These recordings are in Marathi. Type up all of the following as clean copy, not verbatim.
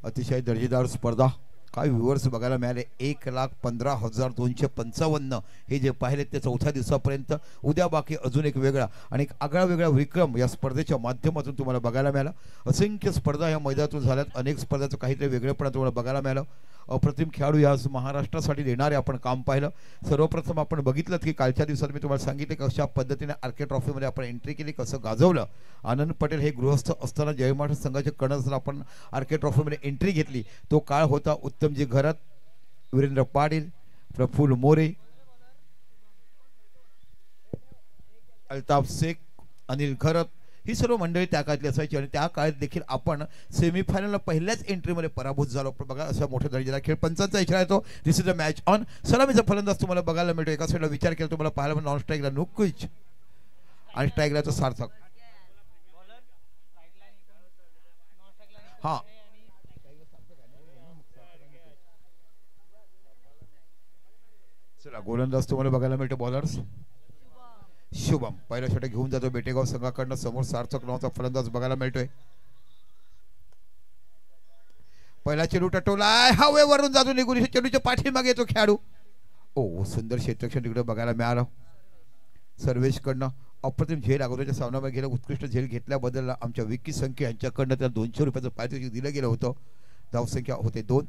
अतिशय दर्जेदार स्पर्धा. काय व्ह्युअर्स बघायला मिळाले. 1,15,255 हे जे पाहिले ते चौथ्या दिवसापर्यंत. उद्या बाकी अजून एक वेगळा आणि एक आगळा वेगळा विक्रम या स्पर्धेच्या माध्यमातून तुम्हाला बघायला मिळाला. असंख्य स्पर्धा या मैदानातून झाल्यात. अनेक स्पर्धाचं काहीतरी वेगळेपणा तुम्हाला बघायला मिळालं. अप्रतिम खेळाडू या महाराष्ट्रासाठी देणारे आपण काम पाहिलं. सर्वप्रथम आपण बघितलं की कालच्या दिवसात मी तुम्हाला सांगितले कशा पद्धतीने आरके ट्रॉफीमध्ये आपण एंट्री केली, कसं गाजवलं. आनंद पटेल हे गृहस्थ असताना जय महाराष्ट्र संघाचे कर्णधार आपण आरके ट्रॉफीमध्ये एंट्री घेतली. तो काळ होता उत्तमजी घरात, वीरेंद्र पाटील, प्रफुल्ल मोरे, अल्ताफ शेख, अनिल घरत ही सर्व मंडळी त्या काळातली असायची. आणि त्या काळात देखील आपण सेमीफायनलला पहिल्याच एंट्रीमध्ये पराभूत झालो. पण बघा अशा मोठ्या दर्जाचा खेळ. पंचांचा इशारा येतो. दिस इज अ मॅच ऑन. सलामीचा फलंदाज तुम्हाला बघायला मिळतो. एका साईडला विचार केला तुम्हाला पाहायला नॉन स्ट्राईकला नुकुच आणि स्ट्राईकला तो सार्थक. हा चला गोलंदाज तुम्हाला बघायला मिळतो. बॉलर्स शुभम पहिला षटक घेऊन जातो बेटेगाव संघाकडनं. समोर सार्थक नावाचा फलंदाज बघायला मिळतोय. पहिला चेंडू टटवलाय, हवेवरून जातो निघून चेंडूच्या पाठीमागे येतो खेळाडू. ओ सुंदर क्षेत्ररक्षण तिकडे बघायला मिळालं सर्वेशकडनं. अप्रतिम झेल अगोदरच्या सामन्यामध्ये गेलं. उत्कृष्ट झेल घेतल्याबद्दल आमच्या विक्की संख्या यांच्याकडनं त्याला 200 रुपयाचं पारितोषिक दिलं गेलं होतं. धावसंख्या होते 2.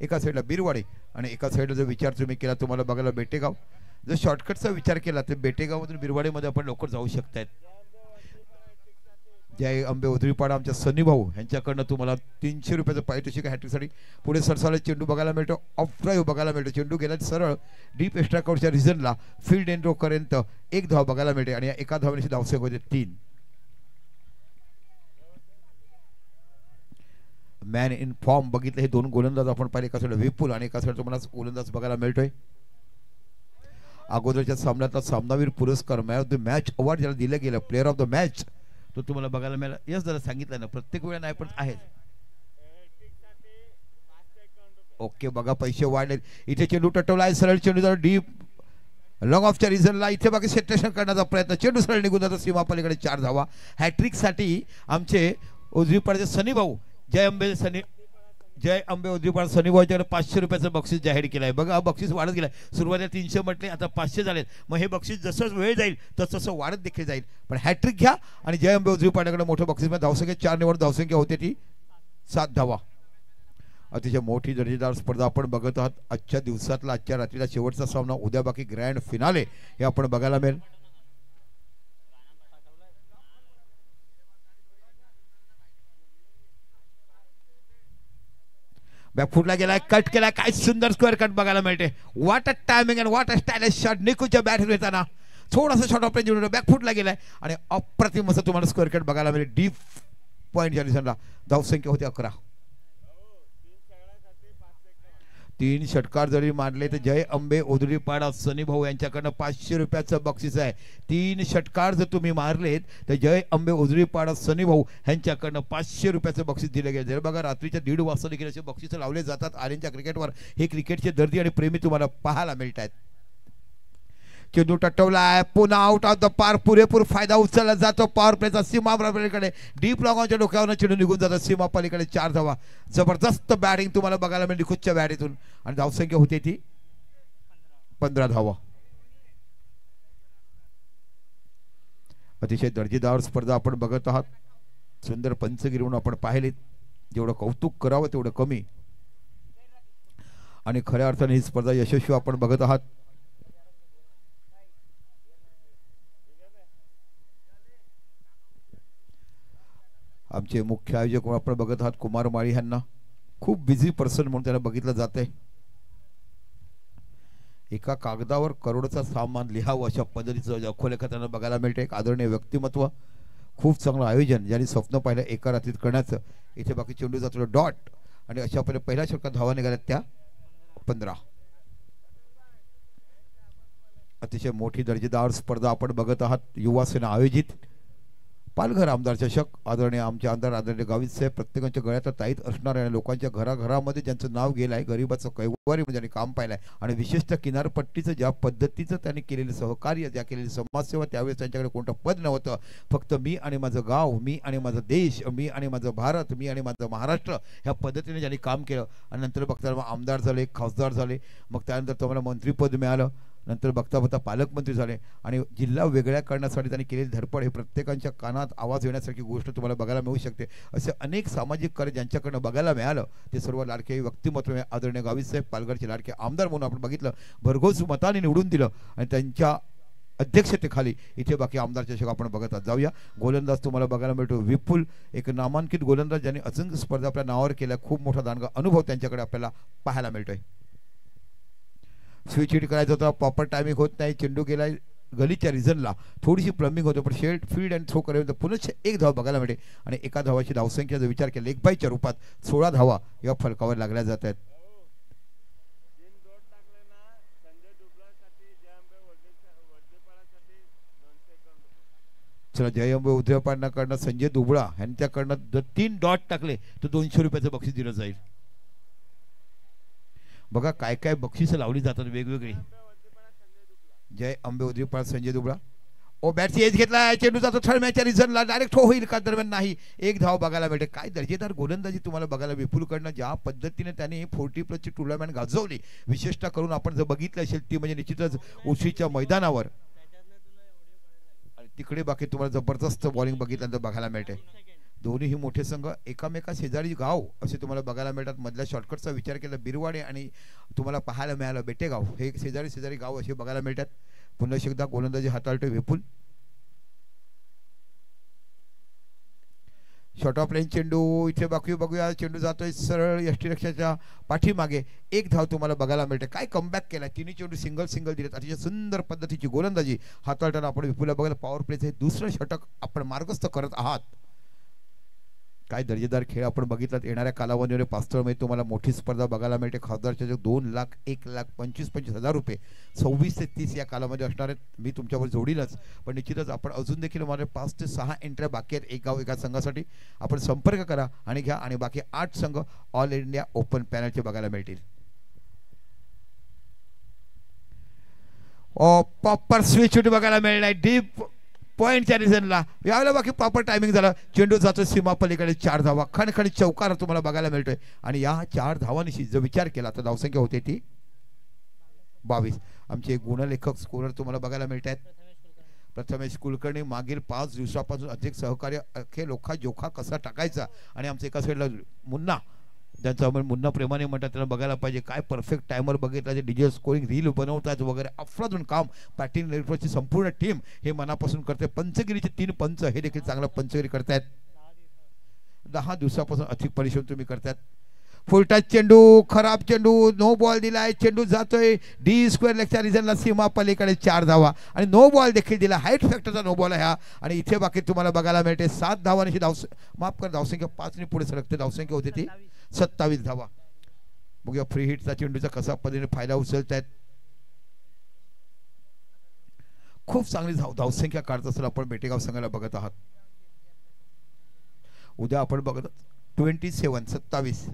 एका साईडला बिरवाडे आणि एका साईडला जो विचार तुम्ही केला तुम्हाला बघायला बेटेगाव. जर शॉर्टकटचा विचार केला तर बेटेगावमधून बिरवाडेमध्ये आपण लवकर जाऊ शकतायत. जय अंबे उधरीपाडा आमच्या सनी भाऊ यांच्याकडनं तुम्हाला 300 रुपयाचं पारितोषिक हॅट्रिकसाठी. पुढे सरसाला चेंडू बघायला मिळतो. ऑफ ड्राईव्ह बघायला मिळतो. चेंडू गेला सरळ डीप एक्स्ट्रा कव्हरच्या रिझनला फील्ड एंड रोपर्यंत एक धाव बघायला मिळते आणि एका धावण्याची धावसंख्या होते 3. मॅन इन फॉर्म बघितलं हे दोन गोलंदाज आपण पाहिले. एका साईड विपुल आणि एका साईड तुम्हाला गोलंदाज बघायला मिळतोय. अगोदरच्या सामन्यातला सामनावीर पुरस्कार man of the match award ज्याला दिलं गेलं, प्लेअर ऑफ द मॅच, तो तुम्हाला बघायला मिळाला. यस जरा सांगितलं ना प्रत्येक वेळा नाही पण आहेत. ओके बघा पैसे वाढले. इथे चेंडू टटवला आहे. सरळ चेंडू जरा डीप लॉंग ऑफच्या रिझनला इथे बाकी सेटरेशन करण्याचा प्रयत्न. चेंडू सरळ निघून जातो सीमापलीकडे. 4 धावा. हॅट्रिकसाठी आमचे उजवीपाडचे सनी भाऊ जय अंबे उजवीपाडा सनी भाऊच्याकडे 500 रुपयाचं बक्षीस जाहीर केलं आहे. बघा बक्षीस वाढत गेलं आहे. सुरुवातीला 300 म्हटले, आता 500 झालेत. मग हे बक्षीस जसं वेळ जाईल तसं वाढत देखील जाईल. पण हॅट्रिक घ्या आणि जय अंबे उजवीपाड्याकडे मोठं बक्षीस. धावसंख्या 4 निवड धावसंख्या होते ती 7 धावा. अतिशय मोठी दर्जेदार स्पर्धा आपण बघत आहात. आजच्या दिवसातला आजच्या रात्रीला शेवटचा सामना. उद्या बाकी ग्रँड फिनाले हे आपण बघायला मिळेल. बॅकफुटला गेलाय, कट केलाय. काय सुंदर स्क्वेअर कट बघायला मिळते. What a timing and what a stylish shot. निकूच्या बॅट येताना थोडासा शॉट ऑफ रेंज बॅकफुटला गेलाय आणि अप्रतिम असं तुम्हाला स्क्वेअर कट बघायला मिळेल. डीप पॉईंट झाली. धावसंख्या होती 11. 3 षटकार जरी मारले तर जय अंबे उधरीपाडा सनी भाऊ यांच्याकडनं 500 रुपयाचं बक्षीस आहे. 3 षटकार जर तुम्ही मारलेत तर जय अंबे उधरीपाडा सनी भाऊ यांच्याकडनं 500 रुपयाचं बक्षीस दिलं गेलं. जर बघा रात्रीच्या 1:30 वाजता देखील असे बक्षीस लावले जातात आर्यनच्या क्रिकेटवर. हे क्रिकेटचे दर्दी आणि प्रेमी तुम्हाला पाहायला मिळत आहेत. चेंडू टटवलाय, पुन्हा आउट ऑफ द पार. पुरेपूर फायदा उचलला जातो पॉवर प्लेचा. सीमा पलीकडे डीप लॉंगच्या डोक्यावर चेंडू निघून जातो. सीमा पलीकडे 4 धावा. जबरदस्त बॅटिंग तुम्हाला बघायला मिळेल निखुतच्या बॅटीतून आणि धावसंख्या होती ती 15 धावा. अतिशय दर्जेदार स्पर्धा आपण बघत आहात. सुंदर पंचगिरीहून आपण पाहिलेत. जेवढं कौतुक करावं तेवढं कमी आणि खऱ्या अर्थाने ही स्पर्धा यशस्वी आपण बघत आहात. आमचे मुख्य आयोजक आपण बघत आहात कुमार माळी यांना. खूप बिझी पर्सन म्हणून त्यांना बघितलं जाते. एका कागदावर करोडचा सामान लिहावं अशा पद्धतीचं अखोलेखा त्यांना बघायला मिळते. एक आदरणीय व्यक्तिमत्व, खूप चांगलं आयोजन ज्यांनी स्वप्न पाहिलं एका रात्रीत करण्याचं. इथे बाकी चेंडू जातो डॉट आणि अशा पद्धतीने पहिल्या षटकात धावा निघाल्या त्या 15. अतिशय मोठी दर्जेदार स्पर्धा आपण बघत आहात. युवा सेना आयोजित पालघर आमदार चषक आदरणीय आमचे आमदार आदरणीय गावित साहेब प्रत्येकाच्या गळ्यात ताईत असणार आहे. लोकांच्या घराघरामध्ये ज्यांचं नाव गेलं आहे, गरिबाचं कैवारी म्हणजे त्यांनी काम पाहिलं आहे आणि विशेषतः किनारपट्टीचं ज्या पद्धतीचं त्यांनी केलेलं सहकार्य, ज्या केलेली समाजसेवा, त्यावेळेस त्यांच्याकडे कोणतं पद नव्हतं. फक्त मी आणि माझं गाव, मी आणि माझा देश, मी आणि माझं भारत, मी आणि माझं महाराष्ट्र ह्या पद्धतीने ज्यांनी काम केलं आणि नंतर बघता आमदार झाले, खासदार झाले, मग त्यानंतर तुम्हाला मंत्रीपद मिळालं, नंतर बघता बघता पालकमंत्री झाले आणि जिल्हा वेगळ्या करण्यासाठी त्यांनी केलेली धडपड हे प्रत्येकाच्या कानात आवाज येण्यासारखी गोष्ट तुम्हाला बघायला मिळू शकते. असे अनेक सामाजिक कार्य ज्यांच्याकडनं बघायला मिळालं ते सर्व लाडके व्यक्तिमत्व आदरणीय गावित साहेब पालघरचे लाडके आमदार म्हणून आपण बघितलं, भरघोस मताने निवडून दिलं आणि त्यांच्या अध्यक्षतेखाली इथे बाकी आमदार चषक आपण बघत जाऊया. गोलंदाज तुम्हाला बघायला मिळतो विपुल, एक नामांकित गोलंदाज ज्यांनी असंख्य स्पर्धा आपल्या नावावर केल्या. खूप मोठा दांडगा अनुभव त्यांच्याकडे आपल्याला पाहायला मिळतोय. स्विच हिट करायचं होतं, प्रॉपर टायमिंग होत नाही, चेंडू गेलाय गलीच्या रिझनला, थोडीशी प्लंबिंग होतं, पण शेल्ड फील्ड अँड थ्रो करायचं पुन्हा एक धाव बघायला मिळते आणि एका धावाची धावसंख्येचा विचार केला लेग बायच्या रूपात 16 धावा या फलकावर लागल्या जात आहेत. चला जयंबे उद्योगपाडनाकडनं संजय दुबळा यांच्याकडनं जर 3 डॉट टाकले तर 200 रुपयाचं बक्षीस दिलं जाईल. बघा काय काय बक्षिसं लावली जातात वेगवेगळी. जय अंबे उद्योगपाड संजय दुबळा ओ बॅटची एज घेतला, चेंडू जातो थर्ड मॅचच्या रिझनला, डायरेक्ट हो होईल का दरम्यान नाही, एक धाव बघायला मिळते. काय दर्जेदार गोलंदाजी तुम्हाला बघायला विपुलकडनं ज्या पद्धतीने त्यांनी 40+ टुर्नामेंट गाजवली, विशेषतः करून आपण जर बघितलं असेल ती म्हणजे निश्चितच उशीच्या मैदानावर आणि तिकडे बाकी तुम्हाला जबरदस्त बॉलिंग बघितल्यानंतर बघायला मिळते. दोन्हीही मोठे संघ एकामेका शेजारी गाव असे तुम्हाला बघायला मिळतात. मधल्या शॉर्टकटचा विचार केला बिरवाडे आणि तुम्हाला पाहायला मिळालं बेटेगाव, हे शेजारी शेजारी गाव असे बघायला मिळतात. पुन्हा एकदा गोलंदाजी हाताळतोय विपुल. शॉर्ट ऑफ लाईन चेंडू इथे बाकी बघूया, चेंडू जातोय सरळ यष्टीरक्षाच्या पाठीमागे, एक धाव तुम्हाला बघायला मिळते. काय कमबॅक केला, तिन्ही चेंडू सिंगल सिंगल दिलेत. अतिशय सुंदर पद्धतीची गोलंदाजी हाताळताना आपण विपुलला बघायला. पॉवर प्लेचं हे दुसरं षटक आपण मार्गस्थ करत आहात. काय दर्जेदार खेळ आपण बघितलात. येणाऱ्या कालावधीमध्ये पास्तळमध्ये तुम्हाला मोठी स्पर्धा बघायला मिळते. खासदारच्या 2 लाख 1,25,000 रुपये 26 ते 30 या कालामध्ये असणार आहेत. मी तुमच्यावर जोडीलच, पण निश्चितच आपण अजून देखील माझे 5 ते 6 एंट्र्या बाकी आहेत एक गाव एका संघासाठी. आपण संपर्क करा आणि घ्या आणि बाकी 8 संघ ऑल इंडिया ओपन पॅनलचे बघायला मिळतील. प्रॉपर स्विच बघायला मिळणार डीप पॉइंटच्या रिझनला, यावेळेला बाकी प्रॉपर टायमिंग झाला. चेंडू जातो सीमा पलीकडे 4 धावा, खणखणी चौकार तुम्हाला बघायला मिळतोय आणि या 4 धावांशी जर विचार केला तर धावसंख्या होते ती 22. आमचे गुणलेखक स्कोरर तुम्हाला बघायला मिळत आहेत. प्रथमेश कुलकर्णी मागील 5 दिवसापासून अधिक सहकार्य, अखे लोखा जोखा कसा टाकायचा आणि आमच्या एका साईडला मुन्ना, ज्यांचं आपण मुन्ना प्रेमाने म्हणतात, त्यांना बघायला पाहिजे. काय परफेक्ट टायमर बघितला, जे डिजिटल स्कोरिंग रील बनवतात वगैरे अफलातून काम पॅटिंग नेटवर्कची संपूर्ण टीम हे मनापासून करते. पंचगिरीचे 3 पंच हे देखील चांगला पंचगिरी करतायत. 10 दिवसापासून अधिक परिश्रम तुम्ही करतायत. फुलटच चेंडू, खराब चेंडू, नो बॉल दिलाय, चेंडू जातोय डी स्क्वेअर लेगच्या रिझनला, सीमा पलीकडे 4 धावा आणि नो बॉल देखील दिला. हाईट फॅक्टरचा नो बॉल आहे हा आणि इथे बाकी तुम्हाला बघायला मिळते 7 धावांची धावसंख्या 5 ने पुढे सरकते. धावसंख्या होती ती 27 धावा. बघूया फ्री हिटचा चेंडूचा कसा पद्धतीने फायदा उचलतायत. खूप चांगली धावसंख्या काढत असताना आपण बेटेगाव संघाला बघत आहात. उद्या आपण बघत 27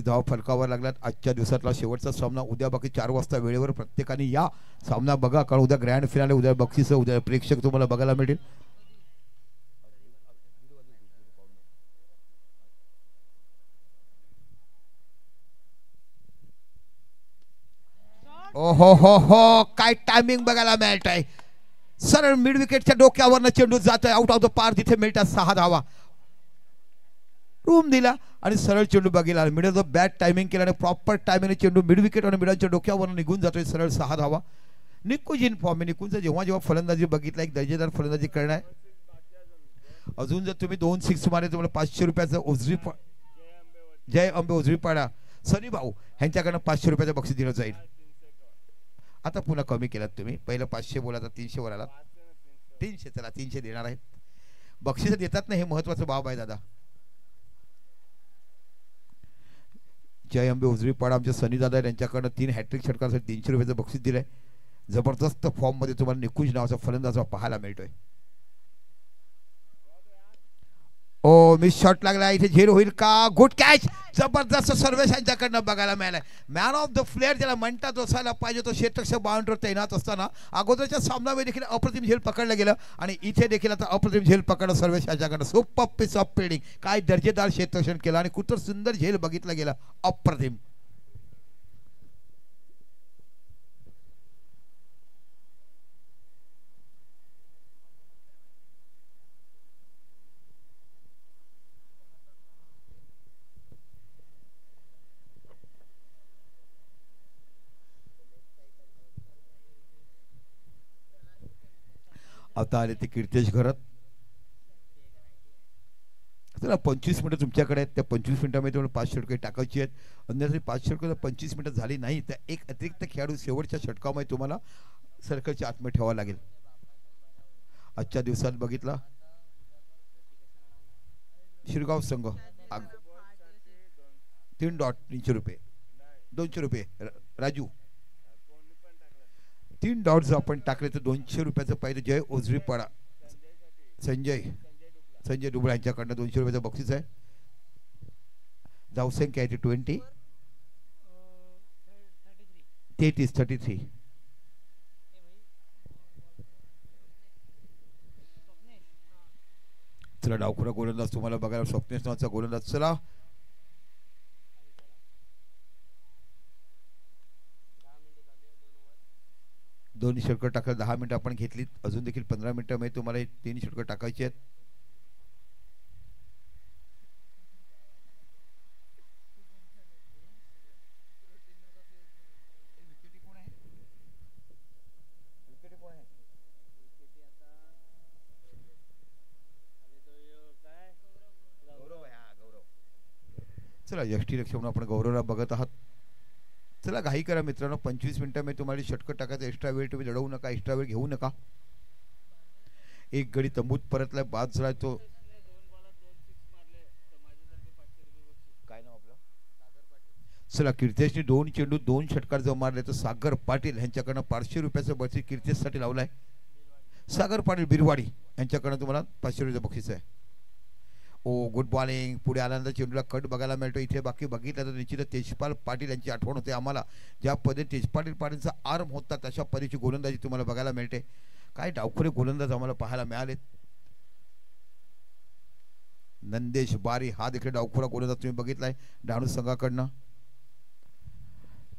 धावा फलकावर लागल्यात. आजच्या दिवसातला शेवटचा सामना उद्या बाकी 4 वाजता वेळेवर प्रत्येकाने या सामना बघा, कारण उद्या ग्रँड फिनाले, उद्या बक्षीस, उद्या प्रेक्षक तुम्हाला बघायला मिळतील. ओहो हो हो, काय टायमिंग बघायला मिळत आहे. सरळ मिड विकेटच्या डोक्यावरनं चेंडू जातोय आउट ऑफ द पार. तिथे मिळतात 6 धावा. रूम दिला आणि सरळ चेंडू बघितला, मिडल द बॅट टायमिंग केला आणि प्रॉपर टायमिंग चेंडू मिड विकेट आणि मिडलच्या डोक्यावरून निघून जातोय सरळ 6 धावा. निकुंज इन फॉर्म. निकुंजचा जेव्हा फलंदाजी बघितला, एक दर्जेदार फलंदाजी करणार. अजून जर तुम्ही 2 6 मारे तुम्हाला 500 रुपयाचं उजरी, जय अंबे उजरीपाडा सनी भाऊ ह्यांच्याकडनं 500 रुपयाचं बक्षीस दिलं जाईल. आता पुन्हा कमी केलात तुम्ही, पहिलं 500 बोला, आता 300 वर आलात. 300 चला 300 देणार आहेत. बक्षीस देतात ना, हे महत्वाचं बाब आहे दादा. जय अंबे उजरीपाडा आमचे सनी दादा यांच्याकडनं 3 हॅट्रिक षटकांसाठी 300 रुपयाचं बक्षीस दिलंय. जबरदस्त फॉर्म मध्ये तुम्हाला निकुंज नावाचा फलंदाज पाहायला मिळतोय. ओ मिस शॉट लागला, इथे झेल होईल का? गुड कॅच, जबरदस्त सर्वेश यांच्याकडनं बघायला मिळालाय. मॅन ऑफ द प्लेअर ज्याला म्हणतात असायला पाहिजे तो क्षेत्ररक्षक बाउंड्रीवर तैनात असताना अगोदरच्या सामन्यामध्ये देखील अप्रतिम झेल पकडलं गेलं आणि इथे देखील आता अप्रतिम झेल पकडलं सर्वेश यांच्याकडनं. सुपर पीस ऑफ फिल्डिंग, काय दर्जेदार क्षेत्ररक्षण केलं आणि कुठं सुंदर झेल बघितलं गेलं, अप्रतिम. आता आले ते कीर्तेश घरत. चला 25 मिनिटं तुमच्याकडे आहेत, त्या 25 मिनिटांमध्ये तुम्हाला 5 षटके टाकायची आहेत. अन्यथा 5 षटकं 25 मिनिटं झाली नाही तर एक अतिरिक्त खेळाडू शेवटच्या षटकामध्ये तुम्हाला सर्कलच्या आतमध्ये ठेवावा लागेल. आजच्या दिवसात बघितला शिरगाव संघ 3 डॉट 300 रुपये 200 रुपये. राजू 3 डॉट्स आपण टाकले तर 200 रुपयाचं पाहिजे. जय ओझरीपाडा संजय डुबळे यांच्याकडनं 200 रुपयाचं बक्षीस आहे. धावसंख्या आहे ती 33. चला डावखुरा गोलंदाज तुम्हाला बघायला स्वप्नेश नावाचा गोलंदाज. चला दोन षटकं टाकायला 10 मिनिटं आपण घेतली, अजून देखील 15 मिनिटांमध्ये तुम्हाला 3 षटकं टाकायची आहेत. चला यष्टीरक्षक म्हणून आपण गौरवला बघत आहात. चला घाई करा मित्रांनो, 25 मिनिटांमध्ये तुम्हाला षटकं टाकायचं. एक्स्ट्रा वेळ तुम्ही लढवू नका, एक्स्ट्रा वेळ घेऊ नका. एक गडी तंबूत परतलाय, बाद झालाय तो. काय नाव आपलं? चला कीर्तेशने 2 चेंडू 2 षटकार जर मारले तर सागर पाटील यांच्याकडनं 500 रुपयाचं बक्षीस कीर्तेशसाठी लावलाय. सागर पाटील बिरवाडी यांच्याकडनं तुम्हाला 500 रुपयाचं बक्षीस आहे. ओ गुड बॉलिंग, पुढे आल्यानंतर चेंडूला कट बघायला मिळतो. इथे बाकी बघितलं तर निश्चित तेजपाल पाटील यांची आठवण होते आम्हाला. ज्या पद्धतीने तेजपाल पाटीलचा आर्म होता तशा पद्धतीची गोलंदाजी तुम्हाला बघायला मिळते. काय डावखुरे गोलंदाज आम्हाला पाहायला मिळालेत. नंदेश बारी हा देखील डावखुरा गोलंदाज तुम्ही बघितलाय डहाणू संघाकडनं.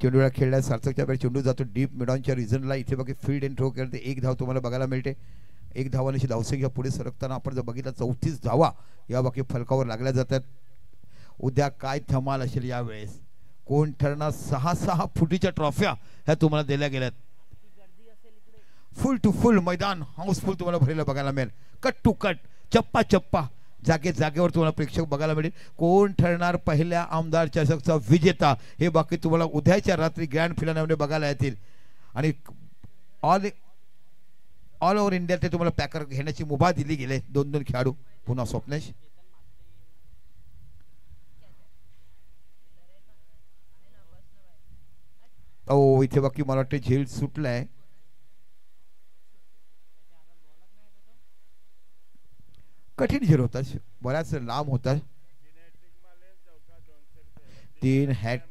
चेंडूला खेळल्या सार्थकच्या वेळी चेंडू जातो डीप मिडॉनच्या रिझनला. इथे बाकी फील्ड एंड थ्रो करते. 1 धाव तुम्हाला बघायला मिळते. 1 धावांची धावसंख्या पुढे सरकताना आपण जर बघितलं 34 धावा या बाकी फलकावर लागल्या जातात. उद्या काय धमाल असेल यावेळेस. कोण ठरणार? 6 फुटीच्या ट्रॉफ्या ह्या तुम्हाला दिल्या गेल्यात. फुल टू फुल मैदान हाऊसफुल तुम्हाला भरलेलं बघायला मिळेल. कट टू कट, चप्पा चप्पा, जागेवर तुम्हाला प्रेक्षक बघायला मिळेल. कोण ठरणार पहिल्या आमदार चषकचा विजेता हे बाकी तुम्हाला उद्याच्या रात्री ग्रँड फिनालेमध्ये बघायला येतील. आणि ऑल ओव्हर इंडिया ते तुम्हाला पॅकर घेण्याची मुभा दिली गेले. 2 खेळाडू. पुन्हा स्वप्नेश ओ इथे बाकी मला वाटतं झेल सुटलाय. कठीण झेल होता, बऱ्याच लांब होता. 3 हॅट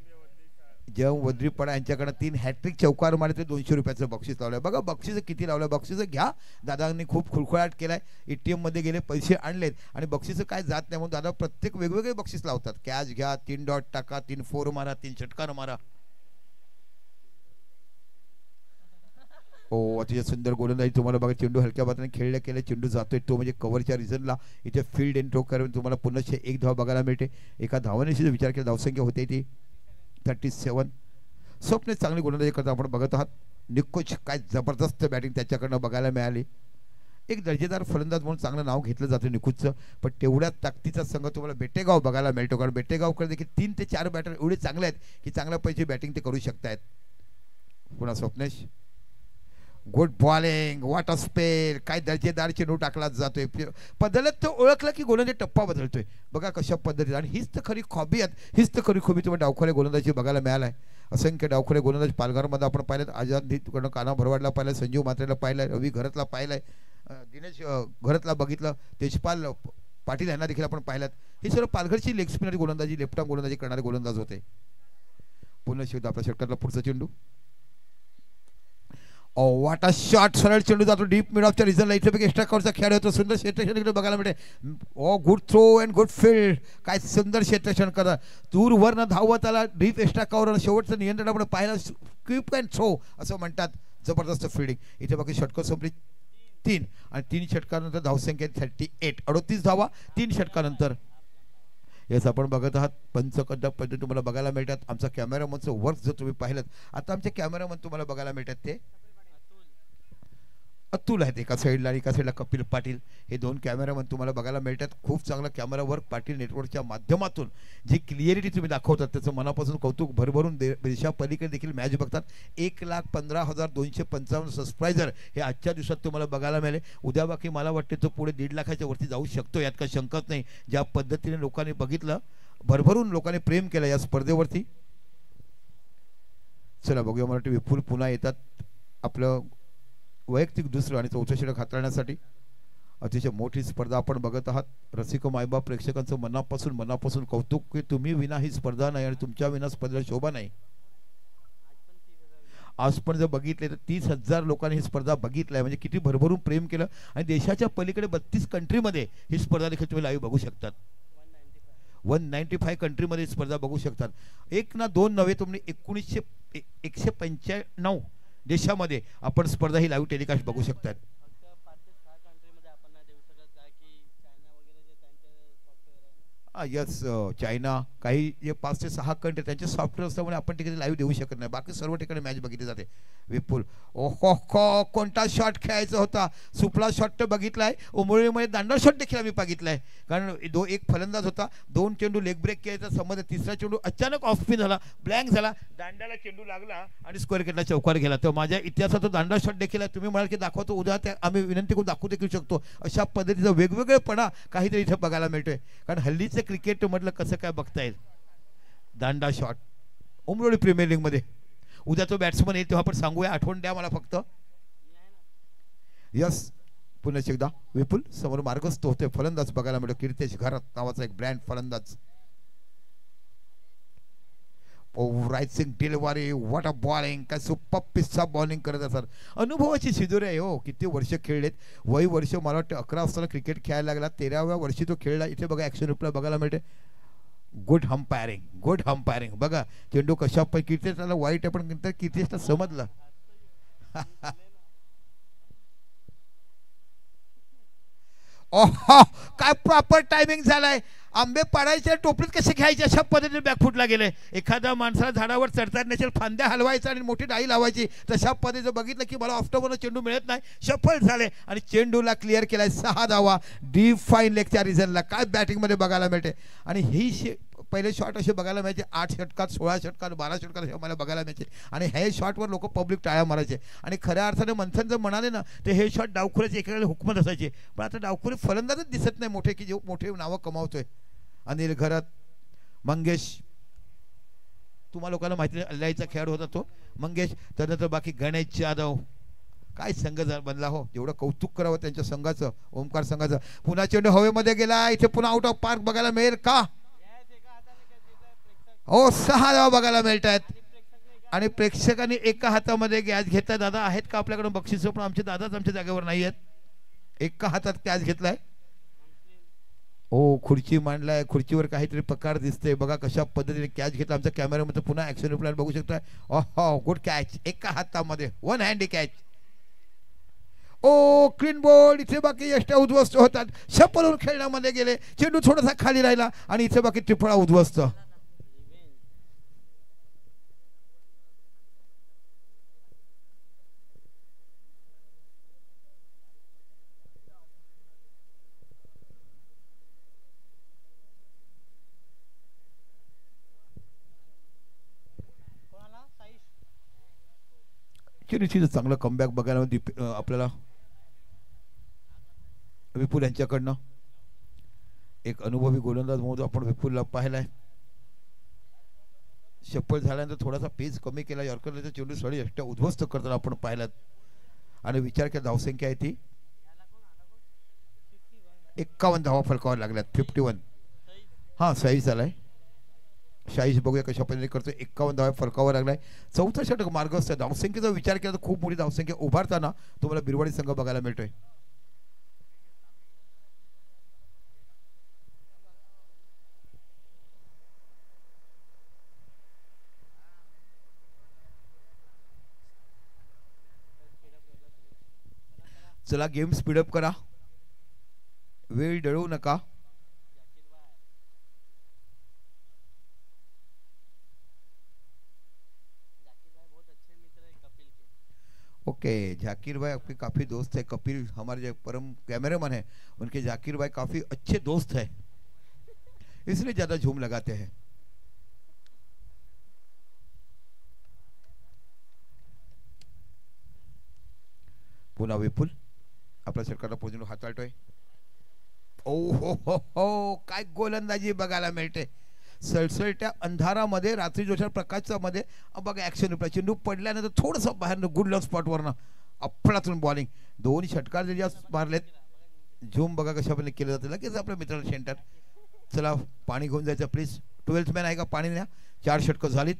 जेव्हा वद्रीपडा यांच्याकडे 3 हॅट्रिक चौकार मारले ते 200 रुपयाचं बक्षीस लावलंय. बघा बक्षीस किती लावलंय. बक्षीस घ्या. दादांनी खूप खुळखुळाट केलाय. ATM मध्ये गेले, पैसे आणलेत आणि बक्षीस काय जात नाही म्हणून दादा प्रत्येक वेगवेगळे बक्षीस लावतात. कॅच घ्या, 3 डॉट टाका, 3 4 मारा, 3 षटकार मारा. ओ अतिशय सुंदर गोलंदाजी तुम्हाला बघा. चेंडू हलक्या बाताने खेळल्या केले, चेंडू जातोय तो म्हणजे कव्हरच्या रिझनला. इथे फील्ड एंड थ्रो करून तुम्हाला पुन्हा 1 धाव बघायला मिळते. एका धावाने विचार केला धावसंख्या होते ती 37. स्वप्न चांगली गोलंदाजी करता आपण बघत आहात. निकोच काय जबरदस्त बॅटिंग त्याच्याकडनं बघायला मिळाली. एक दर्जेदार फलंदाज म्हणून चांगलं नाव घेतलं जातं निकुंजचं. पण तेवढ्या ताकदीचा संघ तुम्हाला बेटेगाव बघायला मिळतो. कारण बेटेगावकडे देखील 3 ते 4 बॅटर एवढे चांगले आहेत की चांगल्या पैकी बॅटिंग ते करू शकतायत. पुन्हा Swapnesh good bowling, what a spell. काय दर्जेदार चेंडू टाकला जातोय. बदलत तो ओळखला की गोलंदाजी टप्पा बदलतोय. बघा कशा पद्धतीने. आणि हीच तर खरी खॉबी आहेत, हीच तर खरी खूबी तुम्हाला डावखोऱ्या गोलंदाजी बघायला मिळालाय. असंख्य डावखुरे गोलंदाज पालघरमध्ये आपण पाहिलेत. आझाद हितकडनं काना भरवाडला पाहिलं, संजीव म्हात्रेला पाहिलं, रवी घरतला पाहिलंय, दिनेश घरतला बघितलं, तेजपाल पाटील यांना देखील आपण पाहिलं. हे सर्व पालघरची लेग स्पिनर गोलंदाजी, लेफ्ट आर्म गोलंदाजी करणारे गोलंदाज होते. पुन्हा शेवट आपल्या षटकातला पुढचा चेंडू. वाट अ शॉट, सरळ चेंडू जातो डीप मिड ऑफच्या रिझनला. इथे एक्स्ट्रा कव्हरचा खेळ होतो, सुंदर क्षेत्ररक्षण इकडे बघायला मिळते. Good throw and good field, काय सुंदर क्षेत्ररक्षण करतात. दूर वर न धावत आला, डीप एक्स्ट्रा कव्हर, शेवटचं नियंत्रण आपण पाहिलं. क्विक अँड थ्रो असं म्हणतात, जबरदस्त फिल्डिंग. इथे बाकी षटकं संपली 3 आणि 3 षटकानंतर धावसंख्या 38, 38 धावा 3 षटकानंतर. येस आपण बघत आहात पंचकड्डा पद्धती तुम्हाला बघायला मिळतात. आमचा कॅमेरामनचं वर्क जर तुम्ही पाहिलं, आता आमचे कॅमेरामन तुम्हाला बघायला मिळतात ते अतुल आहेत एका साईडला आणि एका साईडला कपिल पाटील. हे 2 कॅमेरामन तुम्हाला बघायला मिळतात. खूप चांगला कॅमेरा वर्क पाटील नेटवर्कच्या माध्यमातून जी क्लिअरिटी तुम्ही दाखवतात त्याचं मनापासून कौतुक. भरभरून देशापलीकडे देखील मॅच बघतात. 1,15,255 सबस्क्रायबर हे आजच्या दिवसात तुम्हाला बघायला मिळाले. उद्या बाकी मला वाटते तो पुढे 1.5 लाखाच्या वरती जाऊ शकतो, यात काही शंकाच नाही. ज्या पद्धतीने लोकांनी बघितलं, भरभरून लोकांनी प्रेम केलं या स्पर्धेवरती. चला बघूया मराठी विपुल पुन्हा येतात आपलं वैयक्तिक दुसरं आणि चौथं षटक हाताळण्यासाठी. अतिशय मोठी स्पर्धा आपण बघत आहात. रसिक मायबाप प्रेक्षकांचं मनापासून कौतुक की तुम्ही विना ही स्पर्धा नाही आणि तुमच्या विना स्पर्धेला शोभा नाही. आज पण जर बघितले तर 30,000 लोकांनी ही स्पर्धा बघितली, म्हणजे किती भरभरून प्रेम केलं. आणि देशाच्या पलीकडे 32 कंट्रीमध्ये ही स्पर्धा देखील तुम्ही लाईव्ह बघू शकतात. 195 कंट्रीमध्ये ही स्पर्धा बघू शकतात. 1 ना 2 नव्हे, तुम्ही 195 देशामध्ये आपण स्पर्धा ही लाईव्ह टेलिकास्ट बघू शकतात. यस, चायना, काही जे 5 ते 6 कंट्री त्यांचे सॉफ्टवेअर असल्यामुळे आपण तिकडे लाईव्ह देऊ शकत नाही. बाकी सर्व ठिकाणी मॅच बघितली जाते. विपुल ओहो कोणता शॉट खेळायचा होता, सुपला शॉट तर बघितलाय. उमळीमध्ये दांडा शॉट देखील आम्ही बघितलाय. कारण एक फलंदाज होता, 2 चेंडू लेग ब्रेक केल्याचा संबंध, तिसरा चेंडू अचानक ऑफ स्पिन झाला, ब्लँक झाला, दांड्याला चेंडू लागला आणि स्क्वेअर केटला चौकार गेला. तर माझ्या इतिहासात दांडा शॉट देखील आहे. तुम्ही म्हणाल की दाखवतो, उद्या त्या आम्ही विनंती करून दाखवू देखील शकतो. अशा पद्धतीचा वेगवेगळेपणा काहीतरी इथे बघायला मिळतोय. कारण हल्लीचे क्रिकेट म्हटलं कसं काय बघता येईल. दांडा शॉट उमरोळी प्रीमियर लीग मध्ये. उद्या तो बॅट्समन येईल तेव्हा आपण सांगूया, आठवण द्या मला फक्त. यस, पुन्हा एकदा विपुल समोर मार्गस्थ होते फलंदाज बघायला मिळतो. कीर्तेश घरात नावाचा एक ब्रँड फलंदाज. Rising delivery, what a bowling, काय सुपर पिस्सा बॉलिंग करत असतात. अनुभवाची शिदोरी आहे हो. किती वर्ष खेळलेत, वय वर्ष मला वाटतं 11 असताना क्रिकेट खेळायला लागला, 13व्या वर्षी तो खेळला. इथे बघा ॲक्शन रिप्लाय बघायला मिळते. गुड हम्पायरिंग बघा. चेंडू कशा कीर्तेशला वाईट आहे पण कीर्तेशला समजलं. ओहो काय प्रॉपर टायमिंग झालाय. आंबे पाडायचे टोपलीत कसे घ्यायचे अशा पद्धतीने बॅकफुटला गेले. एखाद्या माणसाला झाडावर चढता नसेल, फांद्या हलवायचा आणि मोठी डाळी लावायची, तशा पद्धतीचं बघितलं की मला ऑफ्टरवर चेंडू मिळत नाही, सफल झाले आणि चेंडूला क्लिअर केलाय. 6 धावा डीप फाईन लेगच्या रिझनला. काय बॅटिंगमध्ये बघायला मिळते. आणि ही पहिले शॉट असे बघायला मिळायचे 8 षटकात, 16 षटकात, 12 षटकात हे मला बघायला मिळायचे. आणि हे शॉटवर लोक पब्लिक टाळ्या मारायचे. आणि खऱ्या अर्थाने मंथन जर म्हणाले ना तर हे शॉट डावखुऱ्याचे एकेकाळी हुकमत असायचे. पण आता डावखुरे फलंदाजच दिसत नाही मोठे की जे मोठे नावं कमावतोय. अनिल घरात, मंगेश, तुम्हा लोकांना माहिती अल्लाईचा खेळाडू होता तो मंगेश. त्यानंतर बाकी गणेश जाधव. काय संघ बनला हो, एवढं कौतुक करावं त्यांच्या संघाचं, ओमकार संघाचं. पुन्हा चेंडू हवेमध्ये गेला. इथे पुन्हा आउट ऑफ पार्क बघायला मिळेल का. हो 6 धावा बघायला मिळत आहेत. आणि प्रेक्षकांनी एका हातामध्ये कॅच घेतलाय. दादा आहेत का आपल्याकडे बक्षीस, पण आमचे दादाच आमच्या जागेवर नाही आहेत. एका हातात कॅच घेतलाय. ओ खुर्ची मांडलाय, खुर्चीवर काहीतरी प्रकार दिसतंय. बघा कशा पद्धतीने कॅच घेतला. आमच्या कॅमेरामध्ये पुन्हा ऍक्शन रिप्लाय बघू शकता. ओहो गुड कॅच, एका हातामध्ये 1 हँडी कॅच. ओ क्लीन बोल्ड. इथे बाकी यष्ट्या उद्ध्वस्त होतात, सपलून खेळण्यामध्ये गेले. चेंडू थोडासा खाली राहिला आणि इथे बाकी त्रिफळा उद्ध्वस्त. निश्चितच चांगलं कमबॅक बघायला आपल्याला विपुल यांच्याकडनं. एक अनुभवी गोलंदाज म्हणून आपण विपुलला पाहिलाय. चप्पल झाल्यानंतर थोडासा पेस कमी केला. यॉर्करचा चेंडू सळी अष्ट उद्ध्वस्त करताना आपण पाहिलात आणि विचार केला धावसंख्या आहे ती 51 धावा फलकावर लागल्यात. 51 हां 46 झालाय. 46 बघूया कशा पद्धतीने करतो. 51 धावा फलकावर लागलाय. चौथा षटक मार्गस्थ. धावसंख्येचा विचार केला तर खूप मोठी धावसंख्या उभारताना तुम्हाला बिरवाडी संघ बघायला मिळतोय. चला गेम स्पीडअप करा, वेळ डळू नका. ओके जाकिर भाई आपके काफ़ी दोस्त है. कपिल हमारे जो परम कैमरामैन है उनके जाकिर भाई काफ़ी अच्छे दोस्त है, इसलिए ज़्यादा झूम लगाते हैं. पुन्हा विपुल आपल्या सरकारला पोहोचून हाताळतोय. ओ हो हो काय गोलंदाजी बघायला मिळते. सळसळत्या अंधारामध्ये रात्री जोशा प्रकाशच्या मध्ये बघा ऍक्शन रिप्लाय. चेंडू पडल्यानंतर थोडंसं बाहेर गुड लक स्पॉटवरनं अफळातून बॉलिंग. दोन्ही षटकार जे मारलेत. झूम बघा कशा पद्धतीने केलं जातं. लगेच आपल्या मित्राला सेंटर. चला पाणी घेऊन जायचं प्लीज. 12th मॅन आहे का पाणी न्या. 4 षटकं झालीत.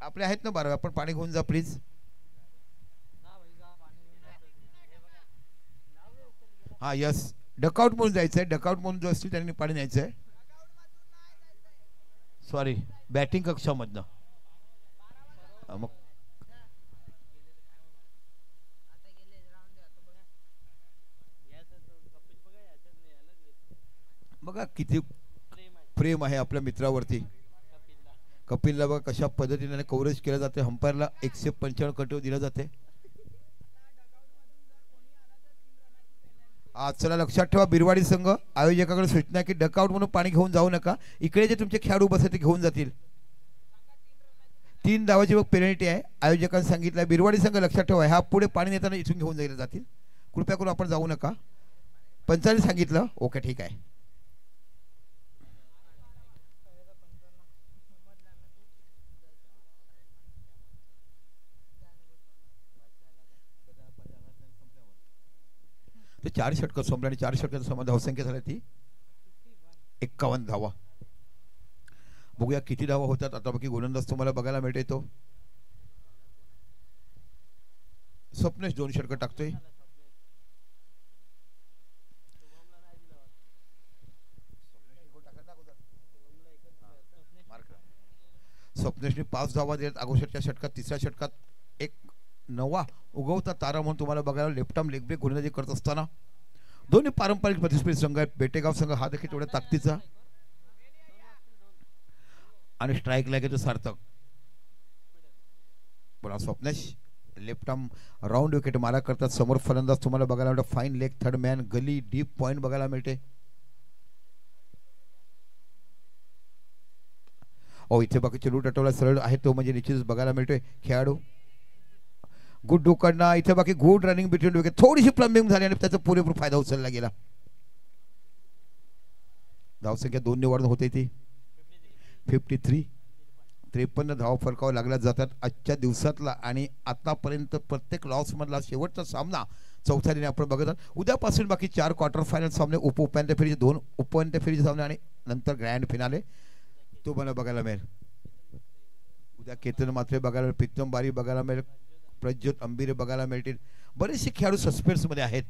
आपले आहेत ना 12. आपण पाणी घेऊन जा प्लीज. हा यस डकआउट म्हणून जायचं आहे. डकआउट म्हणून जो असतील त्यांनी पाणी न्यायचं आहे. सॉरी बॅटिंग कक्षामधनं. मग बघा किती प्रेम आहे आपल्या मित्रावरती. कपिलला बघा कशा पद्धतीने कव्हरेज केलं जाते. अंपायरला 195 कटव दिलं जाते. चला लक्षात ठेवा बिरवाडी संघ आयोजकाकडे सूचना की डकआउट म्हणून पाणी घेऊन जाऊ नका. इकडे जे तुमचे खेळाडू बसले ते घेऊन जातील. 3 धावाची मग पेनल्टी आहे. आयोजकांनी सांगितलं बिरवाडी संघ लक्षात ठेवा ह्या पुढे पाणी नेताना इथून घेऊन जायला जातील. कृपया करून आपण जाऊ नका. पंचांनी सांगितलं. ओके ठीक आहे. तर 4 षटकं संपले आणि 4 षटकांचा समान धावसंख्या झाली ती 51 धावा. बघूया किती धावा होतात. आता बाकी गोलंदाज तुम्हाला बघायला मिळते. तो स्वप्नेश 2 षटकं टाकतोय. स्वप्नेशने 5 धावा दिल्यात अगोदरच्या षटकात. तिसऱ्या षटकात एक नवा उगवता तारा म्हणून तुम्हाला बघायला लेफ्ट आर्म लेग ब्रेक गोलंदाजी करत असताना दोन्ही पारंपरिक प्रतिस्पर्धी संघ आहेत. बेटेगाव संघ हा देखील तेवढ्या ताकदीचा आणि स्ट्राईक लागेल सार्थक. पण Swapnesh left arm round wicket मारा करतात. समोर फलंदाज तुम्हाला बघायला मिळतो. फाईन लेग थर्ड मॅन गली डीप पॉइंट बघायला मिळते. इथे बाकी चेंडू टटवला सरळ आहे तो म्हणजे निश्चितच बघायला मिळतोय. खेळाडू गुड डोकडना इथे बाकी गुड रनिंग बिटवीन विकेट. थोडीशी प्लंबिंग झाली आणि त्याचा पुरेपूर फायदा उचलला गेला. धावसंख्या 2 ने वाढून होते ती 53. 53 धावा फरकावर लागल्या जातात आजच्या दिवसातला. आणि आतापर्यंत प्रत्येक लॉस मधला शेवटचा सामना चौथ्या दिनी आपण बघत आहोत. उद्यापासून बाकी 4 क्वार्टर फायनल सामने, उपांत्य फेरीचे 2 उपांत्य फेरीचे सामने आणि नंतर ग्रँड फिनाले तो मला बघायला मिळेल. उद्या केतन मात्रे बघायला मिळेल. प्रीतम बारी बघायला मिळेल. प्रज्योत अंबिरे बघायला मिळतील. बरेचसे खेळाडू सस्पेन्स मध्ये आहेत.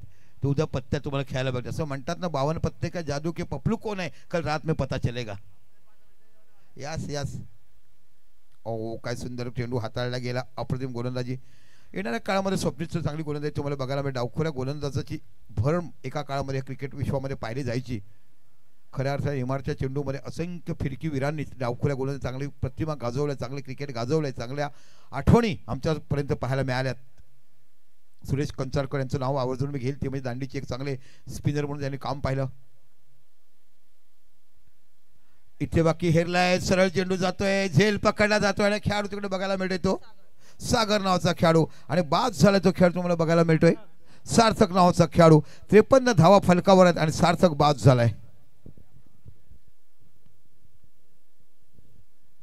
ते उद्या पत्त्या तुम्हाला खेळायला बघतात. असं म्हणतात ना 52 पत्ते का जादू के पपलू कोण आहे कल रात में पता चलेगा. Yes yes. काय सुंदर चेंडू हाताळला गेला. अप्रतिम गोलंदाजी. येणाऱ्या काळामध्ये स्वप्नीचं चांगली गोलंदाजी तुम्हाला बघायला मिळेल. डावखोऱ्या गोलंदाजाची भर एका काळामध्ये क्रिकेट विश्वामध्ये पाहिली जायची. खऱ्या अर्थाने इमारच्या चेंडूमध्ये असंख्य फिरकीवीरांनी डावखोऱ्या गोलंदाजी चांगली प्रतिमा गाजवल्या, चांगले क्रिकेट गाजवलंय. चांगल्या आठवणी आमच्यापर्यंत पाहायला मिळाल्यात. सुरेश कंचारकर यांचं नाव आवर्जून मी घेईल. ते म्हणजे दांडीचे एक चांगले स्पिनर म्हणून त्यांनी काम पाहिलं. इथे बाकी हेरलाय. सरळ चेंडू जातोय. झेल पकडला जातोय आणि खेळाडू तिकडे बघायला मिळतोय तो सागर नावाचा खेळाडू. आणि बाद झाला तो खेळाडू तुम्हाला बघायला मिळतोय सार्थक नावाचा खेळाडू. 53 धावा फलकावर आहेत आणि सार्थक बाद झालाय.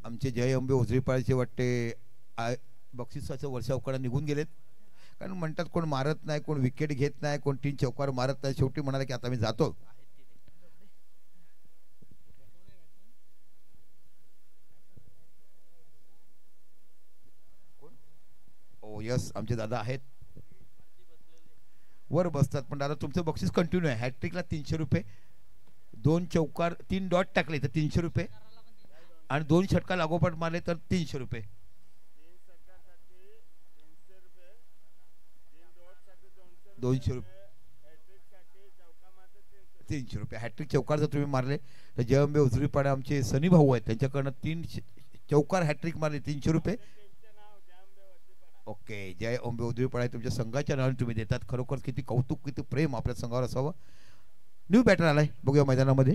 आमचे जय अंबे उजरीपाळचे वाटते बक्षिसाचं वर्षावकडे निघून गेलेत, कारण म्हणतात कोण मारत नाही, कोण विकेट घेत नाही, कोण 3 चौकार मारत नाही. शेवटी म्हणाले की आता मी जातो. ओ यस, आमचे दादा आहेत वर बसतात. पण दादा तुमचं बक्षीस कंटिन्यू आहे. हॅट्रिकला 300 रुपये, 2 चौकार 3 डॉट टाकले तर 300 रुपये, आणि 2 षटका लागोपाठ मारले तर 300 रुपये. 200 रुपये, 300 रुपये. हॅट्रिक चौकार जर तुम्ही मारले तर जय अंबे उजरीपाडा आमचे सनी भाऊ आहेत, त्यांच्याकडनं 3 चौकार हॅट्रिक मारले 300 रुपये. ओके, जय अंबे उजरीपाडा तुमच्या संघाच्या नावाने तुम्ही देतात. खरोखर किती कौतुक, किती प्रेम आपल्या संघावर असावं. न्यू बॅटर आलाय, बघूया मैदानामध्ये.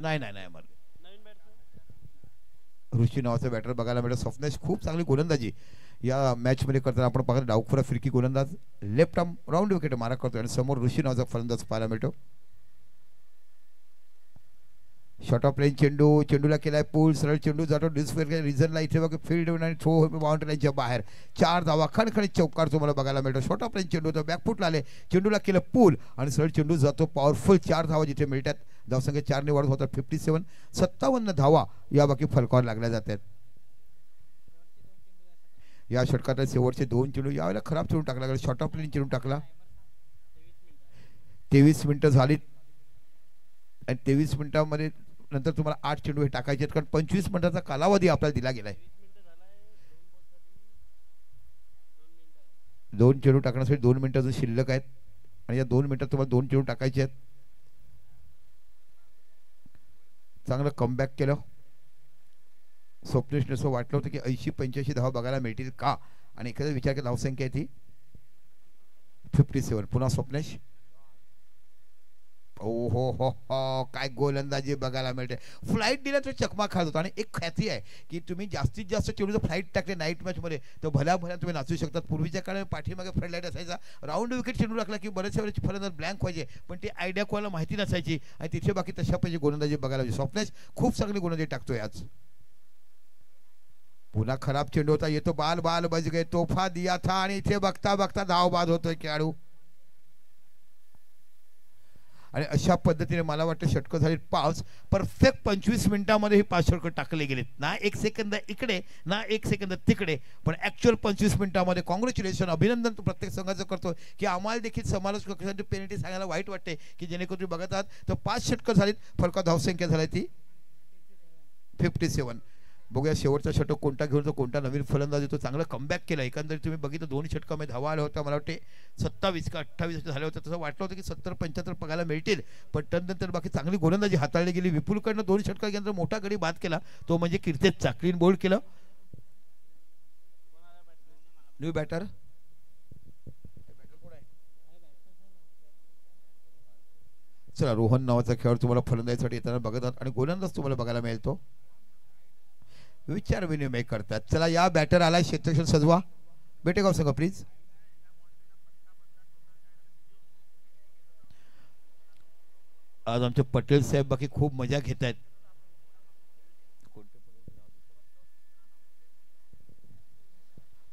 नाही नाही नाही मारले. ऋषी नावाचा बॅटर बघायला मिळतो. स्वप्नेश खूप चांगली गोलंदाजी या मॅच मध्ये करताना आपण पाहतो. डावखुरा फिरकी गोलंदाज, लेफ्ट आर्म राऊंड विकेट मारा करतो, आणि समोर ऋषी नावाचा फलंदाज पाहायला मिळतो. शॉर्ट ऑफ लाईन चेंडू, चेंडूला केलाय पूल, सरळ चेंडू जातो डिस्फेअर रिझनला. इथे बघा फील्ड आणि थ्रो बाउंड्री लाईनच्या बाहेर 4 धावा, खणखणीत चौकार तुम्हाला बघायला मिळतो. शॉर्ट ऑफ लाईन चेंडू होतो, बॅकफुटला आले, चेंडूला केलं पूल, आणि सरळ चेंडू जातो पॉवरफुल. 4 धावा जिथे मिळतात, धावसंख्या 4 ने वाढत होतात. 57, 57 धावा या बाकी फलकावर लागल्या जातात. या षटकात शेवटचे 2 चेंडू यावेळेला खराब चेंडू टाकला गेला, शॉर्ट ऑफ लाईन चेंडू टाकला. 23 मिनिटं झाली, आणि 23 मिनिटांमध्ये नंतर तुम्हाला 8 चेंडू हे टाकायचे आहेत, कारण 25 मिनिटाचा कालावधी आपल्याला दिला गेलाय. 2 चेंडू टाकण्यासाठी 2 मिनिटाचं शिल्लक आहेत, आणि या 2 मिनिटात तुम्हाला 2 चेंडू टाकायचे आहेत. चांगलं कमबॅक केलं स्वप्नेशने. असं वाटलं होतं की 80-85 धावा बघायला मिळतील का, आणि एखादा विचार केला धावसंख्या आहे ती 57. पुन्हा स्वप्नेश. ओ हो हो हो, काय गोलंदाजी बघायला मिळते. फ्लाईट दिला तर चकमा खात होता. आणि एक ख्याती आहे की तुम्ही जास्तीत जास्त चेंडू जर फ्लाईट टाकले नाईट मॅच मध्ये तर भल्या तुम्ही नाचू शकतात. पूर्वीच्या काळात पाठीमागे फ्लड लाईट असायचा, राऊंड विकेट चेंडू टाकला की बऱ्याचशा वेळेस फलंदाज ब्लँक व्हायचे, पण ती आयडिया कोणाला माहिती नसायची, आणि तिथे बाकी तशा पाहिजे गोलंदाजी बघायला पाहिजे. स्वप्नेश खूप चांगली गोलंदाजी टाकतोय आज. पुन्हा खराब चेंडू होता, येतो बाल बाल बज गए, तोफा दिया था, आणि इथे बघता बघता धाव बाद होतोय खेळाडू. आणि अशा पद्धतीने मला वाटतं षटकं झाली 5. परफेक्ट 25 मिनिटांमध्ये ही 5 षटकं टाकले गेलेत. ना 1 सेकंद इकडे, ना 1 सेकंद तिकडे, पण ऍक्च्युअल 25 मिनिटांमध्ये. कॉंग्रॅच्युलेशन, अभिनंदन प्रत्येक संघाचं करतो की आम्हाला देखील समालोचकांची पेनल्टी सांगायला वाईट वाटते की जेणेकरून तुम्ही बघत आहात तर 5 षटकं झालीत, फलका धावसंख्या झाली ती 57. बघूया शेवटचा षटक कोणता घेऊन तो, कोणता नवीन फलंदाज येतो. चांगलं कमबॅक केलं. एकंदरीत तुम्ही बघितलं 2 षटकामध्ये धावा आल्या होत्या. मला वाटते 27 का 28 झाले होते. तसं वाटलं होतं की 70-75 बघायला मिळतील, पण त्यानंतर बाकी चांगली गोलंदाजी हाताळली गेली. विपुलकडनं 2 षटकानंतर मोठा गडी बाद केला, तो म्हणजे कीर्तेशचा. क्लीन बोल्ड केलं. न्यू बॅटर चला, रोहन नावाचा खेळाडू तुम्हाला फलंदाजीसाठी येताना बघत आहात, आणि गोलंदाज तुम्हाला बघायला मिळतो. विचार विनिमय करतात. चला, या बॅटर आलाय क्षेत्रक्षण सजवा. बेटेगाव सांगा प्लीज. आज आमचे पटेल साहेब बाकी खूप मजा घेत आहेत.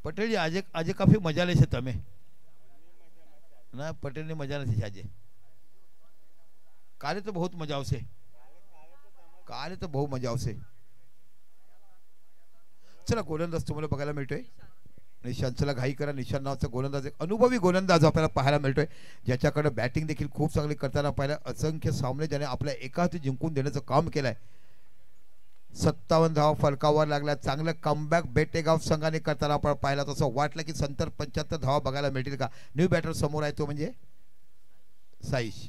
पटेल जी आज काफी मजा ले से तमें ना. पटेल ने मजा नहीं आज. काले तो बहुत मजा आवसे, काले तो बहुत मजा आवसे. चला, गोलंदाज तुम्हाला बघायला मिळतोय. निशांत, चला घाई करा. निशांत नावाचा गोलंदाज, एक अनुभवी गोलंदाज आपल्याला पाहायला मिळतोय, ज्याच्याकडे बॅटिंग देखील खूप चांगली करताना पाहिलं. असंख्य सामने ज्याने आपल्या एका हाती जिंकून देण्याचं काम केलंय. 57 धावा फलकावर लागल्या. चांगलं कमबॅक बेटेगाव संघाने करताना आपण पाहिला. तसं वाटलं की 70-75 धावा बघायला मिळतील का. न्यू बॅटर समोर आहे, तो म्हणजे साईश.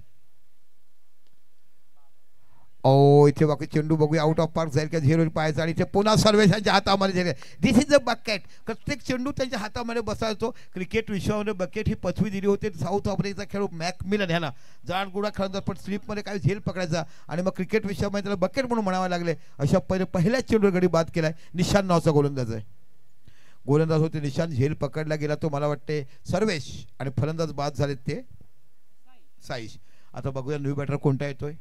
ओ, इथे बाकी चेंडू बघूया आउट ऑफ पार्क जाईल का, 0 पाहायचा. आणि इथे पुन्हा सर्वेशांच्या हातामध्ये दिस इज अ बकेट. प्रत्येक चेंडू त्यांच्या हातामध्ये बसायचो. क्रिकेट विश्वामध्ये बकेट ही पदवी दिली होती. साऊथ आफ्रिकेचा खेळाडू मॅकमिलन ह्याला जाडगुडा खेळतात, पण स्लिपमध्ये काही झेल पकडायचा, आणि मग क्रिकेट विश्वामध्ये त्याला बकेट म्हणून म्हणावे लागले. अशा पहिल्याच चेंडूवर गडी बाद केलाय. निशांत नावाचा गोलंदाज आहे. गोलंदाज होते निशांत, झेल पकडला गेला तो मला वाटते सर्वेश, आणि फलंदाज बाद झालेत ते साईश. आता बघूया न्यू बॅटर कोणता येतोय.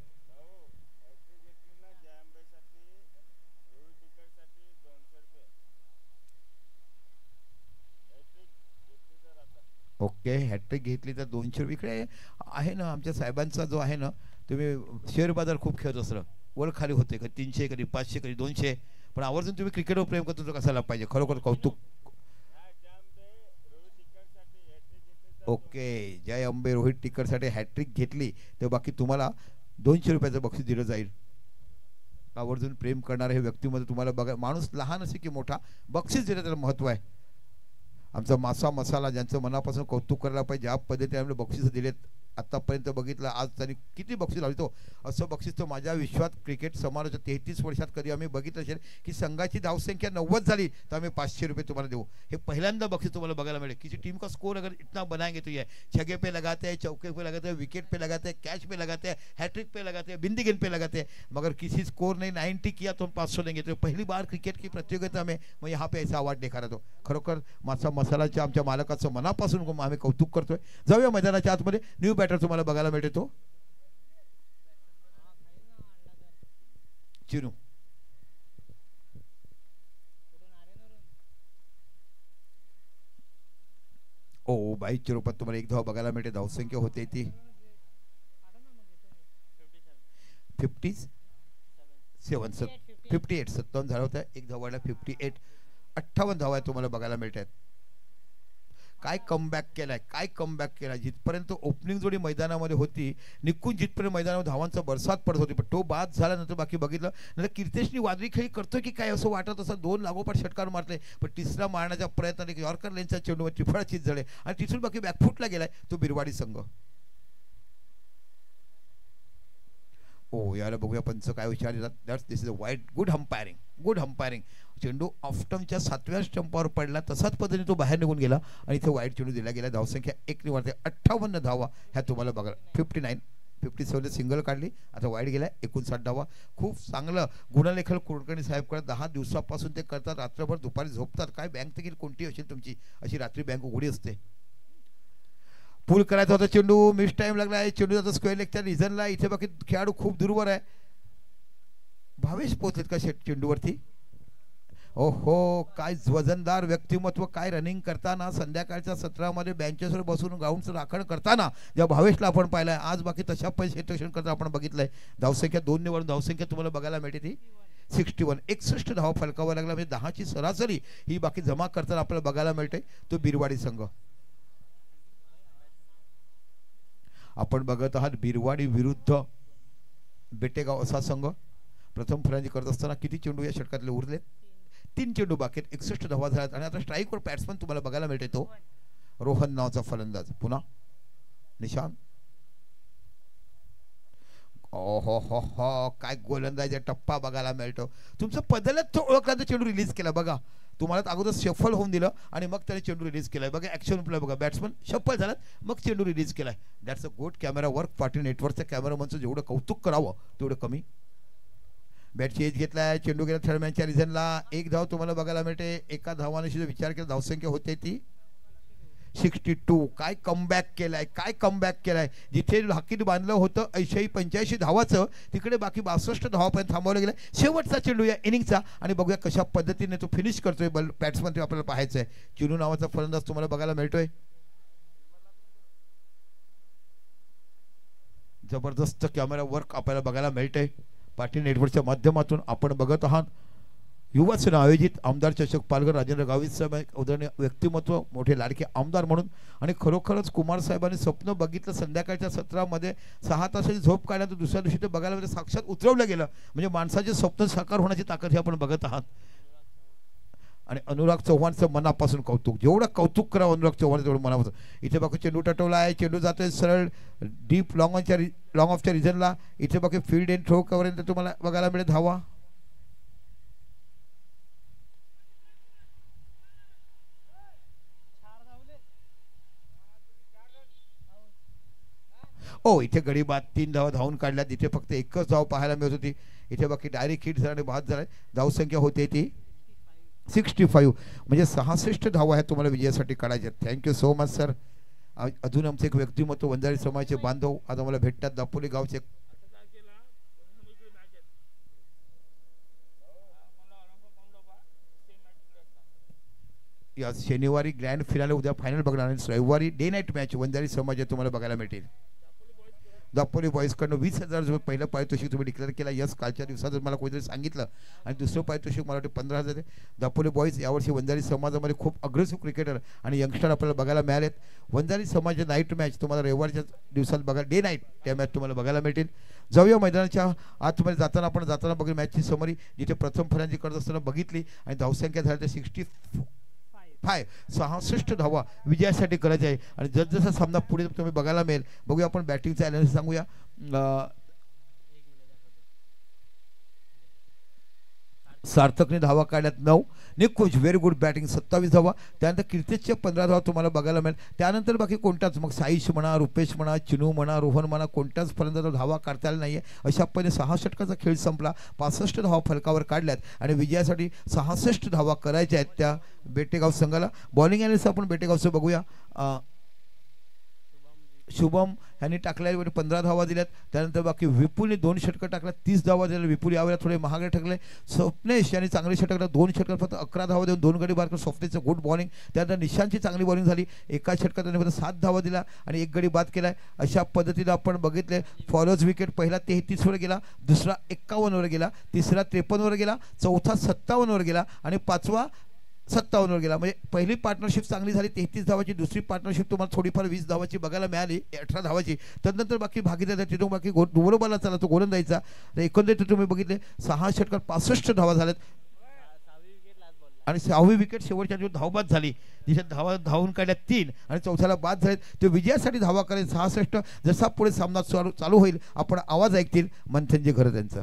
ओके, हॅट्रिक घेतली तर 200 इकडे आहे ना आमच्या साहेबांचा जो आहे ना. तुम्ही शेअर बाजार खूप खेळत असलं, वर खाली होते, कधी 300 कधी 500 कधी 200, पण आवर्जून तुम्ही क्रिकेटवर प्रेम करतो तर कसायला पाहिजे, खरोखर कौतुक. ओके, जय अंबे रोहित टिकरसाठी हॅट्रिक घेतली तर बाकी तुम्हाला 200 रुपयाचं बक्षीस दिलं जाईल. आवर्जून प्रेम करणारे हे व्यक्तीमध्ये तुम्हाला बघा, माणूस लहान असे की मोठा, बक्षीस देणं त्याला महत्त्व आहे. आमचा मासा मसाला ज्यांचं मनापासून कौतुक करायला पाहिजे, ज्या पद्धतीने आम्ही बक्षीस दिलेत आत्तापर्यंत बघितलं, आज त्यांनी किती बक्षीस लावली, तो असं बक्षीस तो माझ्या विश्वात क्रिकेट समाजाच्या 33 वर्षात कधी आम्ही बघितलं असेल की संघाची धावसंख्या 90 झाली तर आम्ही 500 रुपये तुम्हाला देऊ. हे पहिल्यांदा बक्षीस तुम्हाला बघायला मिळेल. किसी टीम का स्कोर अगर इतना बनाएंगे तो ये छगे पे लगाते हैं, चौके पे लगाते हैं, विकेट पे लगाते हैं, कैच पे लगाते हैं, हैट्रिक पे लगाते हैं, बिंदी गेंद पे लगाते हैं, मगर किसी स्कोर ने 90 किया तो हम 500 देंगे. तो पहली बार क्रिकेट की प्रतियोगिता में मैं यहाँ पे ऐसा अवार्ड देखा रहा. तो खरोखर मासा मसालाच्या आमच्या मालकाचं मनापासून आम्ही कौतुक करतोय. जाऊया मैदानाच्या आतमध्ये. न्यू बॅटर तुम्हाला बघायला मिळते तो चिनू. ओ 22 रुपयात तुम्हाला एक धाव बघायला मिळते. धावसंख्या होते ती 57 57 झाला होता. एक धाव वाढला 58 58 धावा तुम्हाला बघायला मिळतात. काय कमबॅक केलाय, काय कमबॅक केलाय. जिथपर्यंत ओपनिंग जोडी मैदानामध्ये होती, निघून जिथपर्यंत मैदानामध्ये धावांचा बरसात पडत होती, पण तो बाद झाल्यानंतर बाकी बघितलं नंतर कीर्तेशनी वादळी खेळी करतोय की काय असं वाटत असं 2 लागोपाठ षटकार मारले, पण तिसरा मारण्याच्या प्रयत्नाने यॉर्कर लेनच्या चेंडूवर चिफळाचीच जळे आणि तिथून बाकी बॅकफुटला गेलाय तो बिरवाडी संघ. ओ याला बघूया पंच काय विचार देतात. दॅट्स दिस इज अ वाईट गुड हंपायरिंग, गुड हंपायरिंग. चेंडू ऑफस्टमच्या 7व्या स्टंपावर पडला, तसाच पद्धतीने तो बाहेर निघून गेला आणि इथे वाईट चेंडू दिला गेला. धावसंख्या 1 निवडते. 58 धावा ह्या तुम्हाला बघा. 59 57 सिंगल काढली, आता वाईट गेला. 59 धावा. खूप चांगलं गुणलेखन कुलकर्णी साहेब करत 10 दिवसापासून ते करतात. रात्रभर दुपारी झोपतात. काय बँक देखील कोणती असेल तुमची, अशी रात्री बँक उघडी असते. पूल करायचा होता चेंडू, मिस टाइम लागला. चेंडू जातो स्क्वेअर लेगच्या रिझनला. इथे बाकी खेळाडू खूप दूरवर आहे. भावेश पोहोचलेत का चेंडूवरती. ओहो, काय वजनदार व्यक्तिमत्व, काय रनिंग करताना संध्याकाळच्या सत्रामध्ये बेंचेसवर बसून ग्राउंडचं राखण करताना ज्या भावेशला आपण पाहिलंय, आज बाकी तशा पैसे करता आपण बघितलंय. धावसंख्या 2 निवडून धावसंख्या तुम्हाला बघायला मिळते ती 61. 61 धावा फलकावा लागला, म्हणजे 10ची सरासरी ही बाकी जमा करताना आपल्याला बघायला मिळते. तो बिरवाडी संघ आपण बघत आहात. बिरवाडी विरुद्ध बेटेगाव असा संघ. प्रथम फलंदाजी करत असताना किती चेंडू या षटकातले उरलेत. 3 चेंडू बाकी, 61 धावा झाल्यात आणि आता स्ट्राईकवर बॅट्समन तुम्हाला बघायला मिळते तो रोहन नावाचा फलंदाज. पुन्हा निशांत. ओहो हो हो, काय गोलंदाजी टप्पा बघायला मिळतो. तुमचं पदलच तो ओळखला तर चेंडू रिलीज केला बघा. तुम्हाला अगोदर शफल होऊन दिलं आणि मग त्याने चेंडू रिलीज केलाय बघा. ऍक्शन प्ले बघा, बॅट्समन शफल झाला मग चेंडू रिलीज केलाय. That's a good camera work. Patil नेटवर्कच्या कॅमेरामनचं जेवढं कौतुक करावं तेवढं कमी. बॅटची एज घेतलाय. चेंडू गेला थर्डमॅनच्या रिझनला. 1 धाव तुम्हाला बघायला मिळते. एका धावाने जो विचार केला धावसंख्या होते ती 62. काय कमबॅक केलाय, काय कमबॅक केलाय. जिथे हाकीत बांधलं होतं 80-85 धावाचं, तिकडे बाकी 62 धावापर्यंत थांबवलं गेलं. शेवटचा चेंडू या इनिंगचा आणि बघूया कशा पद्धतीने तो फिनिश करतोय बॅट्समन, ते आपल्याला पाहायचं आहे. चिनू नावाचा फलंदाज तुम्हाला बघायला मिळतोय. जबरदस्त कॅमेरा वर्क आपल्याला बघायला मिळतंय. पाटील नेटवर्कच्या माध्यमातून आपण बघत आहात. युवा सेना आयोजित आमदार चषक पालघर राजेंद्र गावित साहेब उदरणीय व्यक्तिमत्व, मोठे लाडके आमदार म्हणून. आणि खरोखरच कुमार साहेबांनी स्वप्न बघितलं संध्याकाळच्या सत्रामध्ये 6 तासाची झोप काढल्यानंतर दुसऱ्या दिवशी ते बघायला म्हणजे साक्षात उतरवलं गेलं. म्हणजे माणसाचे स्वप्न साकार होण्याची ताकद ही आपण बघत आहात. आणि अनुराग चव्हाणचं मनापासून कौतुक. जेवढं कौतुक करावं अनुराग चव्हाण तेवढं मनापासून. इथे बाकी चेंडू टटवला आहे. चेंडू जातोय सरळ डीप लॉंग ऑफच्या रिझनला. इथे बाकी फील्ड एंड थ्रो कव्हर तुम्हाला बघायला मिळेल धावा. ओ इथे गडी बाद 3 धावा धावून काढल्यात. इथे फक्त एकच धाव पाहायला मिळत होती. इथे बाकी डायरेक्ट हिट झाला आणि बाद झाला. धावसंख्या होते ती 65. म्हणजे 66 धावा आहेत तुम्हाला विजयासाठी काढायच्या. Thank you so much sir. अजून आमचे एक व्यक्तिमत्व वंजारी समाजाचे बांधव आता मला भेटतात. दापोली गावचे या शनिवारी ग्रँड फिनाले, उद्या फायनल बघणार आणि रविवारी डे नाईट मॅच वंजारी समाजात तुम्हाला बघायला मिळतील. दापोली बॉईजकडनं 20,000 रुपये पहिलं पारितोषिक तुम्ही डिक्लेअर केला. यस, कालच्या दिवसात मला कोणीतरी सांगितलं. आणि दुसरं पारितोषिक मला वाटतं 15,000 आहे. दापोली बॉईज यावर्षी वंजारी समाजामध्ये खूप अग्रेसिव्ह क्रिकेटर आणि यंगस्टर आपल्याला बघायला मिळालेत. वंजारी समाज नाईट मॅच तुम्हाला रविवारच्या दिवसात बघा, डे नाईट त्या मॅच तुम्हाला बघायला मिळतील. जाऊया मैदानाच्या आतमध्ये जाताना. आपण जाताना बघून मॅचची समरी जिथे प्रथम फलंदाजी करत असताना बघितली आणि धावसंख्या झाली तर 66 धावा विजयासाठी करायचे आहे. आणि जसजसा सामना पुढे तुम्ही बघायला मिळेल. बघूया आपण बॅटिंगचा ॲनालिसिस सांगूया. सार्थकने धावा काढल्यात 9. निकुंज व्हेरी गुड बॅटिंग 27 धावा. त्यानंतर कीर्तिसच्या 15 धावा तुम्हाला बघायला मिळेल. त्यानंतर बाकी कोणताच मग साईश म्हणा, रुपेश म्हणा, चिनू म्हणा, रोहन म्हणा, कोणत्याच फलंदाजाला धावा काढता आला नाही आहे. अशा पद्धतीने 6 षटकाचा खेळ संपला. 65 धावा फलकावर काढल्यात आणि विजयासाठी 66 धावा करायच्या आहेत त्या बेटेगाव संघाला. बॉलिंग ॲनालिसिस आपण बेटेगावचं बघूया. शुभम यांनी टाकल्या 15 धावा दिल्यात. त्यानंतर बाकी विपुलने 2 षटकं टाकल्या, 30 धावा दिल्या. विपुल यावेळेला थोडे महागडे ठरले. स्वप्नेश यांनी चांगले षटक 2 षटकात फक्त 11 धावा देऊन 2 गडी बाद करून स्वप्नेशचं गुड बॉलिंग. त्यानंतर निशांतची चांगली बॉलिंग झाली. एका षटकात त्यांनी फक्त 7 धावा दिला आणि 1 गडी बाद केलाय. अशा पद्धतीने आपण बघितले. फॉलोज विकेट पहिला 33 वर गेला, दुसरा 51 वर गेला, तिसरा 53 वर गेला, चौथा 57 वर गेला आणि पाचवा 57 वर गेला. म्हणजे पहिली पार्टनरशिप चांगली झाली 33 धावाची. दुसरी पार्टनरशिप तुम्हाला थोडीफार 20 धावाची बघायला मिळाली, 18 धावाची. त्यानंतर बाकी भागीदार तिथून बाकी बरोबरला चला तो गोलंदाजीचा. तर एकंदरीत तुम्ही बघितले 6 षटकात 65 धावा झाल्यात आणि 6वी विकेट शेवटच्या दिवशी धावबाद झाली. तिच्यात धावून काढल्या 3 आणि चौथ्याला बाद झालेत. ते विजयासाठी धावा करेल 66. जसा पुढे सामना चालू होईल आपण आवाज ऐकतील मंथनजी घर त्यांचा.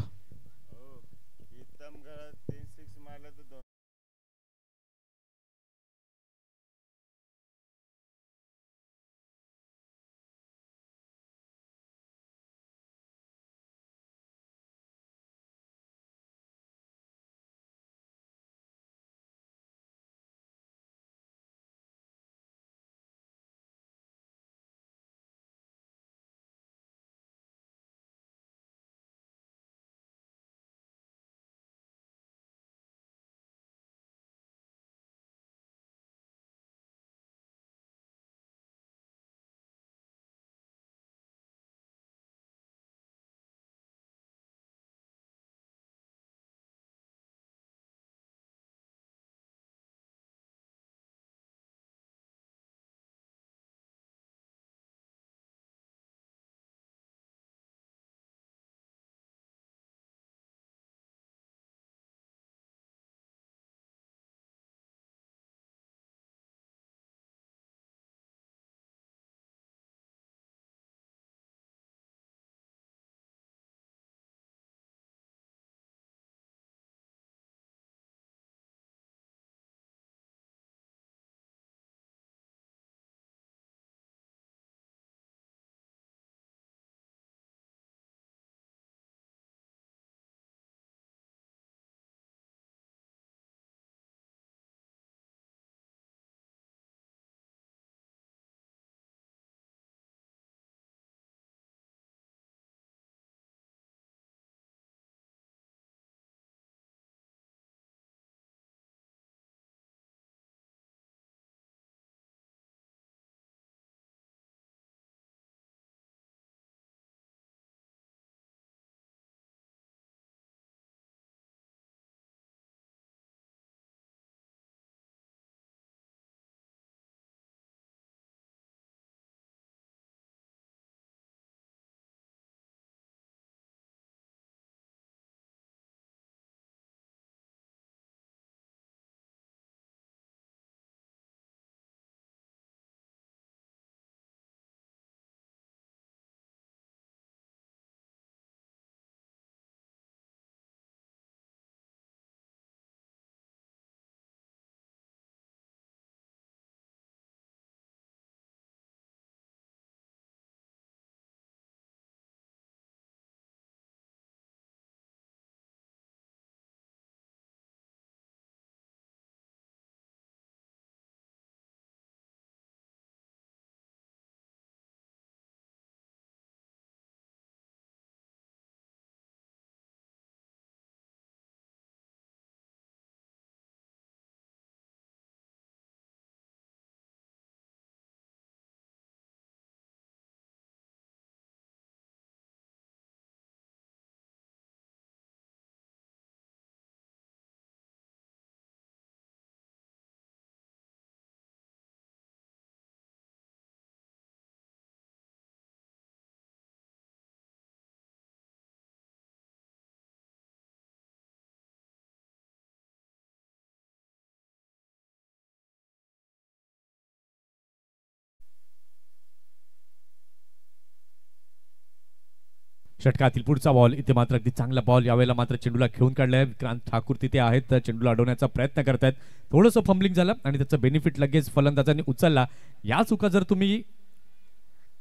षटकातील पुढचा बॉल इथे मात्र अगदी चांगला बॉल यावेळेला मात्र चेंडूला खेळून काढलाय. विक्रांत ठाकूर तिथे आहेत, तर चेंडूला अडवण्याचा प्रयत्न करतायत. थोडंसं फंबलिंग झालं आणि त्याचं बेनिफिट लगेच फलंदाजांनी उचलला. या चुका जर तुम्ही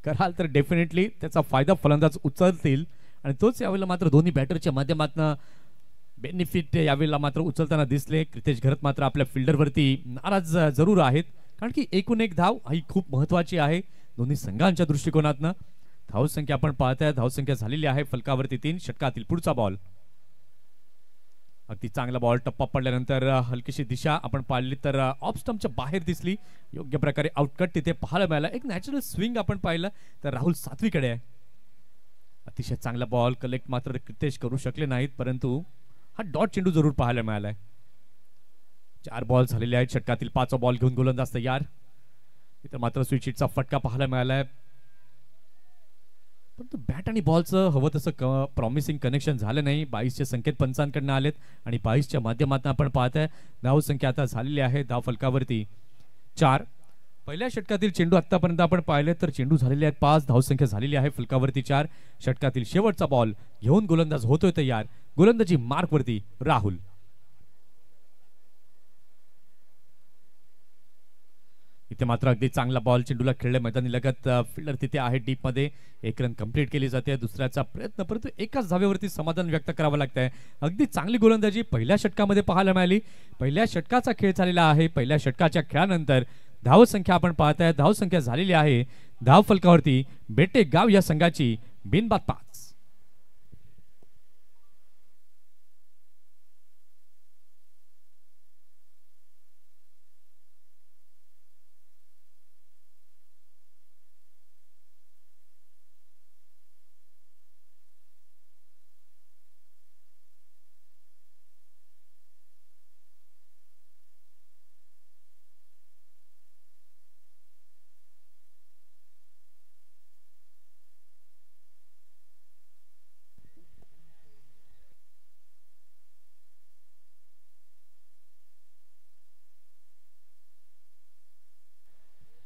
कराल तर डेफिनेटली त्याचा फायदा फलंदाज उचलतील आणि तोच यावेळेला मात्र दोन्ही बॅटरच्या माध्यमातून बेनिफिट यावेळेला मात्र उचलताना दिसले. क्रितेश घरत मात्र आपल्या फिल्डरवरती नाराज जरूर आहेत, कारण की एकूण एक धाव ही खूप महत्वाची आहे दोन्ही संघांच्या दृष्टिकोनातनं. धावसंख्या आपण पाहताय, धावसंख्या झालेली आहे फलकावरती 3. षटकातील पुढचा बॉल अगदी चांगला बॉल, टप्पा पडल्यानंतर हलकीशी दिशा आपण पाहिली तर ऑफ स्टंपच्या बाहेर दिसली. योग्य प्रकारे आउटकट तिथे पाहायला मिळाला. एक नॅचरल स्विंग आपण पाहिलं तर राहुल सातवीकडे आहे. अतिशय चांगला बॉल कलेक्ट मात्र क्रितेश करू शकले नाहीत, परंतु हा डॉट चेंडू जरूर पाहायला मिळालाय. 4 बॉल झालेले आहेत. षटकातील 5वा बॉल घेऊन गोलंदाज तयार. इथं मात्र स्विच फटका पाहायला मिळालाय, परंतु बॅट आणि बॉलचं हवं तसं प्रॉमिसिंग कनेक्शन झालं नाही. 22चे संकेत पंचांकडनं आलेत आणि 22च्या माध्यमातून आपण पाहताय धाव संख्या आता झालेली आहे धाव फलकावरती 4. पहिल्या षटकातील चेंडू आतापर्यंत आपण पाहिले तर चेंडू झालेले आहेत 5, धावसंख्या झालेली आहे फलकावरती 4. षटकातील शेवटचा बॉल घेऊन गोलंदाज होतोय तयार. गोलंदाजी मार्कवरती राहुल. इथे मात्र अगदी चांगला बॉल चेंडूला खेळले मैदानी लगत. फिल्डर तिथे आहे डीप मध्ये. एक रन कंप्लीट केली जाते. दुसऱ्याचा प्रयत्न, परंतु एकाच धावेवरती समाधान व्यक्त करावं लागतंय. अगदी चांगली गोलंदाजी पहिल्या षटकामध्ये पाहायला मिळाली. पहिल्या षटकाचा खेळ झालेला आहे. पहिल्या षटकाच्या खेळानंतर धावसंख्या आपण पाहताय, धावसंख्या झालेली आहे धाव फलकावरती बेटे गाव या संघाची बिनबाद 5.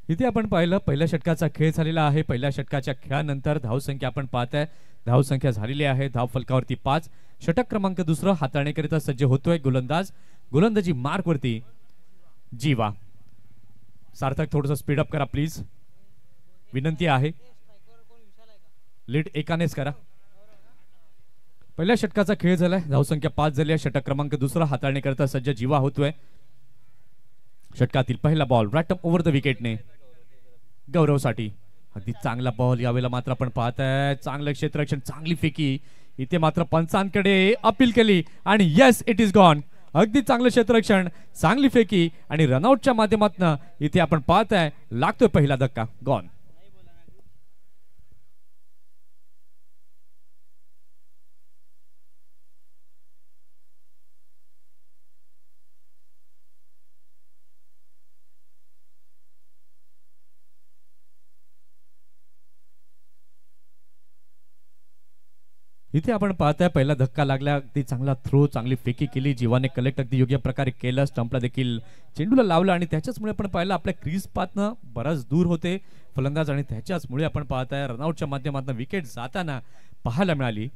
इथे आपण पाहिलं पहिल्या षटकाचा खेळ झालेला आहे. पहिल्या षटकाच्या खेळानंतर धावसंख्या आपण पाहताय, धावसंख्या झालेली आहे धाव फलकावरती 5. षटक क्रमांक 2 हाताळण्याकरिता सज्ज होतोय गोलंदाज. गोलंदाजी मार्कवरती जीवा. सार्थक थोडंसं स्पीड अप करा प्लीज, विनंती आहे. लीड एकानेच करा. पहिल्या षटकाचा खेळ झालाय, धावसंख्या 5 झाली आहे. षटक क्रमांक 2 हाताळण्याकरिता सज्ज जीवा होतोय. षटकातील पहिला ball right up over the विकेटने गौरवसाठी. अगदी चांगला बॉल यावेळेला मात्र आपण पाहताय. चांगलं क्षेत्ररक्षण, चांगली फेकी. इथे मात्र पंचांकडे अपील केली आणि येस इट इज गॉन. अगदी चांगलं क्षेत्ररक्षण, चांगली फेकी आणि रनआउटच्या माध्यमातून इथे आपण पाहताय लागतोय पहिला धक्का. गॉन. इथे आपण पाहताय पहिला धक्का लागला. अगदी चांगला थ्रो, चांगली फेकी केली. जीवाने कलेक्ट अगदी योग्य प्रकारे केलं. स्टंपला देखील चेंडूला लावला आणि त्याच्याचमुळे आपण पाहिलं आपल्या क्रीज पातनं बराच दूर होते फलंदाज आणि त्याच्याचमुळे आपण पाहताय रनआउटच्या माध्यमातून विकेट जाताना पाहायला मिळाली.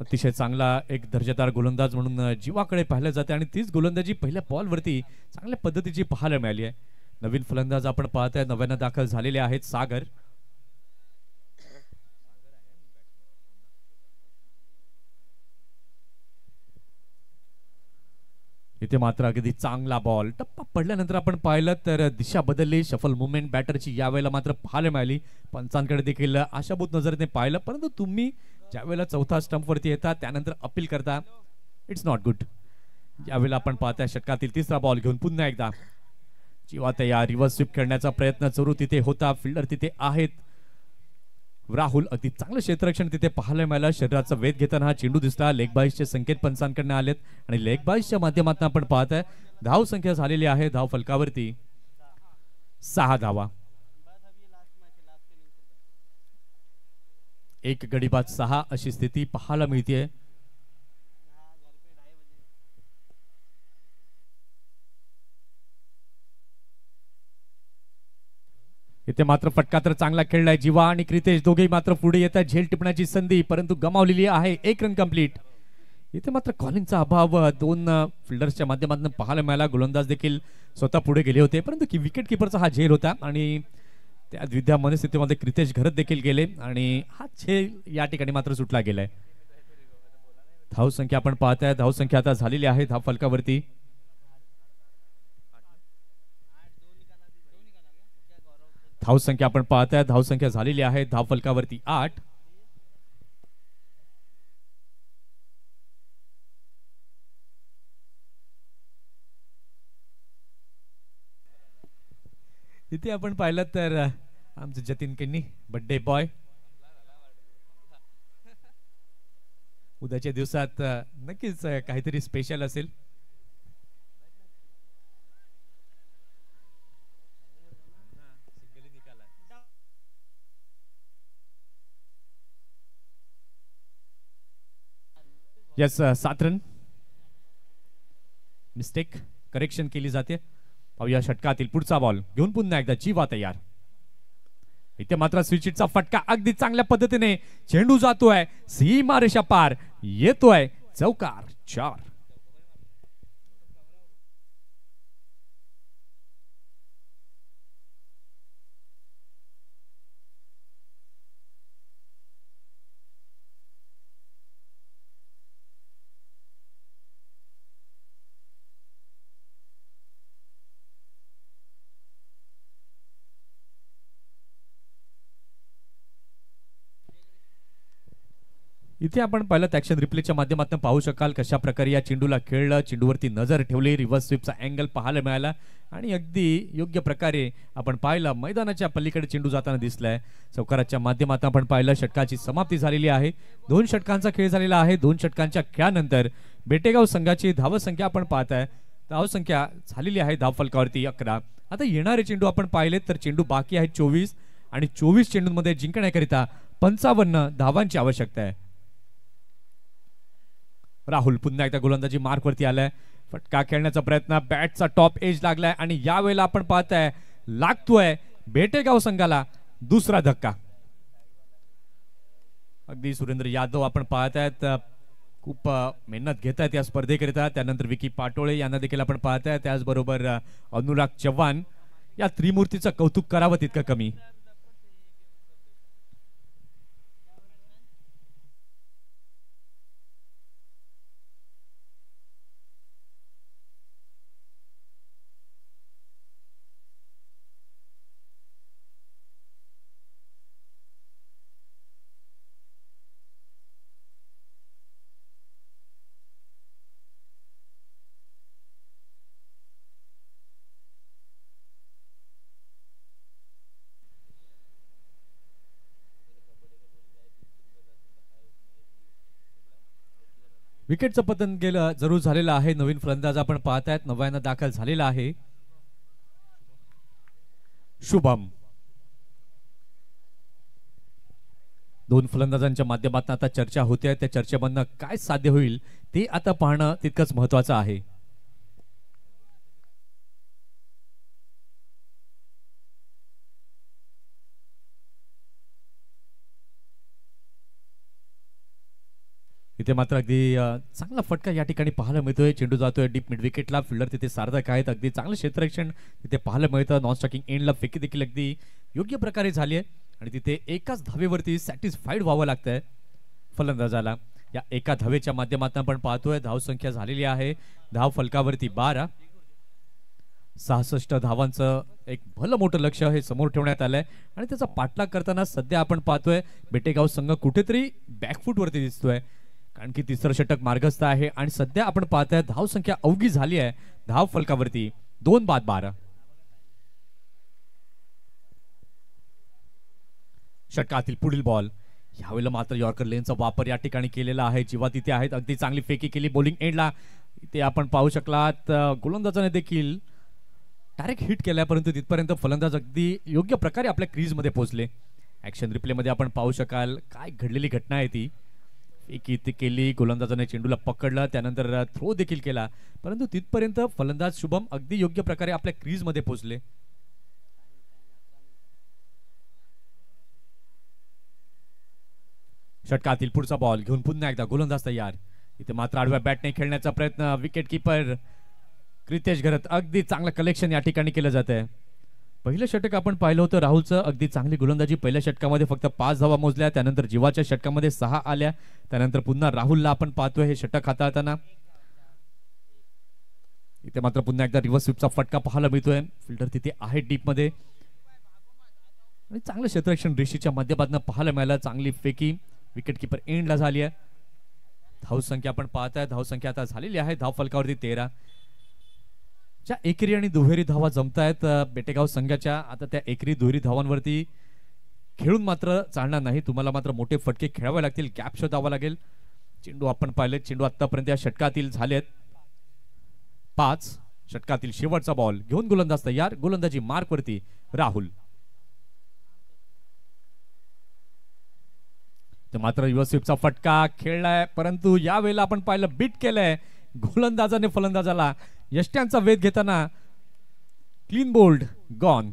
अतिशय चांगला एक दर्जेदार गोलंदाज म्हणून जीवाकडे पाहिलं जाते आणि तीच गोलंदाजी पहिल्या बॉलवरती चांगल्या पद्धतीची पाहायला मिळाली आहे. नवीन फलंदाज आपण पाहताय, नव्यानं दाखल झालेले आहेत सागर. इथे मात्र अगदी चांगला बॉल, टप्पा पडल्यानंतर आपण पाहिलं तर दिशा बदलली. शफल मुवमेंट बॅटरची यावेळेला मात्र पाहायला मिळाली. पंचांकडे देखील आशाभूत नजरेने पाहिलं, परंतु तुम्ही ज्यावेळेला चौथा स्टंपवरती येता त्यानंतर अपील करता, इट्स नॉट गुड. यावेळेला आपण पाहताय षटकातील 3रा बॉल घेऊन पुन्हा एकदा जीवा तयार. रिव्हर्स स्वीप खेळण्याचा प्रयत्न सुरू तिथे होता. फिल्डर तिथे आहेत राहुल. अगदी चांगलं क्षेत्ररक्षण तिथे पाहायला मिळालं. शरीराचा वेध घेताना हा चेंडू दिसला. लेग बाईसचे संकेत पंचांकडनं आलेत आणि लेग बाईसच्या माध्यमातून आपण पाहताय धाव संख्या झालेली आहे धाव फलकावरती 6 धावा. एक गडी बाद 6 अशी स्थिती पाहायला मिळते. इथे इथे मात्र फटका तर चांगला खेळलाय. जीवा आणि क्रितेश दोघेही मात्र पुढे येत आहेत. झेल टिपण्याची संधी परंतु गमावलेली आहे. 1 रन कंप्लीट. इथे मात्र कॉलिंगचा अभाव 2 फिल्डर्सच्या माध्यमातून पाहायला मिळाला. गोलंदाज देखील स्वतः पुढे गेले होते परंतु विकेट किपरचा हा झेल होता आणि त्या द्विधा मनस्थितीमध्ये क्रितेश घरत देखील गेले आणि हा झेल या ठिकाणी मात्र सुटला गेलाय. धाव संख्या आपण पाहताय. धाव संख्या आता झालेली आहे धाव फलकावरती. धाव संख्या आपण पाहताय. धाव संख्या झालेली आहे धाव फलकावरती 8. इथे आपण पाहिलं तर आमचे जतीन केन्नी बर्थडे बॉय उद्याच्या दिवसात नक्कीच काहीतरी स्पेशल असेल. Yes 7 run. मिस्टेक करेक्शन केली जाते. पाहूया षटकातील पुढचा बॉल घेऊन पुन्हा एकदा जीवा तयार. इथे मात्र स्विचिटचा फटका अगदी चांगल्या पद्धतीने चेंडू जातोय सीमा रेषा पार येतोय चौकार 4. इथे आपण पाहिलं ॲक्शन रिप्लेच्या माध्यमातून पाहू शकाल कशा प्रकारे या चेंडूला खेळलं. चेंडूवरती नजर ठेवली. रिव्हर्स स्वीपचा अँगल पाहायला मिळाला आणि अगदी योग्य प्रकारे आपण पाहिलं मैदानाच्या पलीकडे चेंडू जाताना दिसलाय. चौकाराच्या माध्यमातून आपण पाहिलं षटकाची समाप्ती झालेली आहे. 2 षटकांचा खेळ झालेला आहे. 2 षटकांच्या खेळानंतर बेटेगाव संघाची धावसंख्या आपण पाहताय. धावसंख्या झालेली आहे धाव फलकावरती 11. आता येणारे चेंडू आपण पाहिले तर चेंडू बाकी आहेत 24 आणि 24 चेंडूंमध्ये जिंकण्याकरिता 55 धावांची आवश्यकता आहे. राहुल पुन्हा एकदा गोलंदाजी मार्क वरती आलाय. फटका खेळण्याचा प्रयत्न. बॅटचा टॉप एज लागलाय आणि यावेळेला आपण पाहताय लागतोय बेटेगाव संघाला दुसरा धक्का. अगदी सुरेंद्र यादव आपण पाहतायत खूप मेहनत घेत आहेत या स्पर्धेकरिता. त्यानंतर विकी पाटोळे यांना देखील आपण पाहताय. त्याचबरोबर अनुराग चव्हाण. या त्रिमूर्तीचं कौतुक करावं तितकं कमी. विकेटचं पतन गेलं जरूर झालेलं आहे. नवीन फलंदाज आपण पाहतायत. 99 दाखल झालेला आहे शुभम. 2 फलंदाजांच्या माध्यमातून आता चर्चा होते. त्या चर्चेमधनं काय साध्य होईल ते आता पाहणं तितकंच महत्वाचं आहे. इथे मात्र अगदी चांगला फटका या ठिकाणी पाहायला मिळतोय. चेंडू जातोय डीप मिड विकेटला. फिल्डर तिथे सार्थक आहेत. अगदी चांगलं क्षेत्ररक्षण तिथे पाहायला मिळतं. नॉन स्टॉकिंग एंडला फेकी देखील अगदी योग्य प्रकारे झाली आहे आणि तिथे एकाच धावेवरती सॅटिस्फाईड व्हावं लागतंय फलंदाजाला. या एका धावेच्या माध्यमातून आपण पाहतोय धाव संख्या झालेली आहे धाव फलकावरती 12. 66 धावांचं एक भलं मोठं लक्ष हे समोर ठेवण्यात आलंय आणि त्याचा पाठलाग करताना सध्या आपण पाहतोय बेटेगाव संघ कुठेतरी बॅकफूट वरती दिसतोय. कारण की तिसरं षटक मार्गस्थ आहे आणि सध्या आपण पाहताय धाव संख्या अवघी झाली आहे धाव फलकावरती 2 बाद 12. षटकातील पुढील बॉल. यावेळेला मात्र यॉर्कर लेनचा वापर या ठिकाणी केलेला आहे. जीवा तिथे आहेत. अगदी चांगली फेकी केली बॉलिंग एंडला. इथे आपण पाहू शकलात गोलंदाजाने देखील डायरेक्ट हिट केलाय परंतु तिथपर्यंत फलंदाज अगदी योग्य प्रकारे आपल्या क्रीज मध्ये पोहोचले. ऍक्शन रिप्ले मध्ये आपण पाहू शकाल काय घडलेली घटना आहे ती. फेकी केली. गोलंदाजाने चेंडूला पकडलं. त्यानंतर थ्रो देखील केला परंतु तिथपर्यंत फलंदाज शुभम अगदी योग्य प्रकारे आपल्या क्रीज मध्ये पोहोचले. षटकातील पुढचा बॉल घेऊन पुन्हा एकदा गोलंदाज तयार. इथे मात्र आडव्या बॅटने खेळण्याचा प्रयत्न. विकेट किपर क्रितेश घरत अगदी चांगलं कलेक्शन या ठिकाणी केलं जात आहे. पहिलं षटक आपण पाहिलं होतं राहुलचं, अगदी चांगली गोलंदाजी. पहिल्या षटकामध्ये फक्त 5 धावा मोजल्या, त्यानंतर जीवाच्या षटकामध्ये 6 आल्या. त्यानंतर पुन्हा राहुलला आपण पाहतोय हे षटक हाताळताना. इथे मात्र पुन्हा एकदा रिव्हर्स स्वीपचा फटका पाहायला मिळतोय. फिल्डर तिथे आहे डीप मध्ये आणि चांगलं क्षेत्ररक्षण ऋषीच्या माध्यमातून पाहायला मिळालं. चांगली फेकी विकेट किपर एंडला झाली आहे. धावसंख्या आपण पाहताय, धावसंख्या आता झालेली आहे धाव फलकावरती 13. ज्या एकेरी आणि दुहेरी धावा जमतायत बेटेगाव संघाच्या, आता त्या एकेरी दुहेरी धावांवरती खेळून मात्र चालणार नाही. तुम्हाला मात्र मोठे फटके खेळावे लागतील, गॅप शोधावा लागेल. चेंडू आपण पाहिले, चेंडू आतापर्यंत या षटकातील झालेत 5. षटकातील शेवटचा बॉल घेऊन गोलंदाज तयार. गोलंदाजी मार्क वरती राहुल. मात्र रिव्हर्स स्वीपचा फटका खेळलाय, परंतु या वेळेला आपण पाहिलं बीट केलंय गोलंदाजाने फलंदाजाला. यष्ट्यांचा वेध घेताना क्लीन बोल्ड गॉन.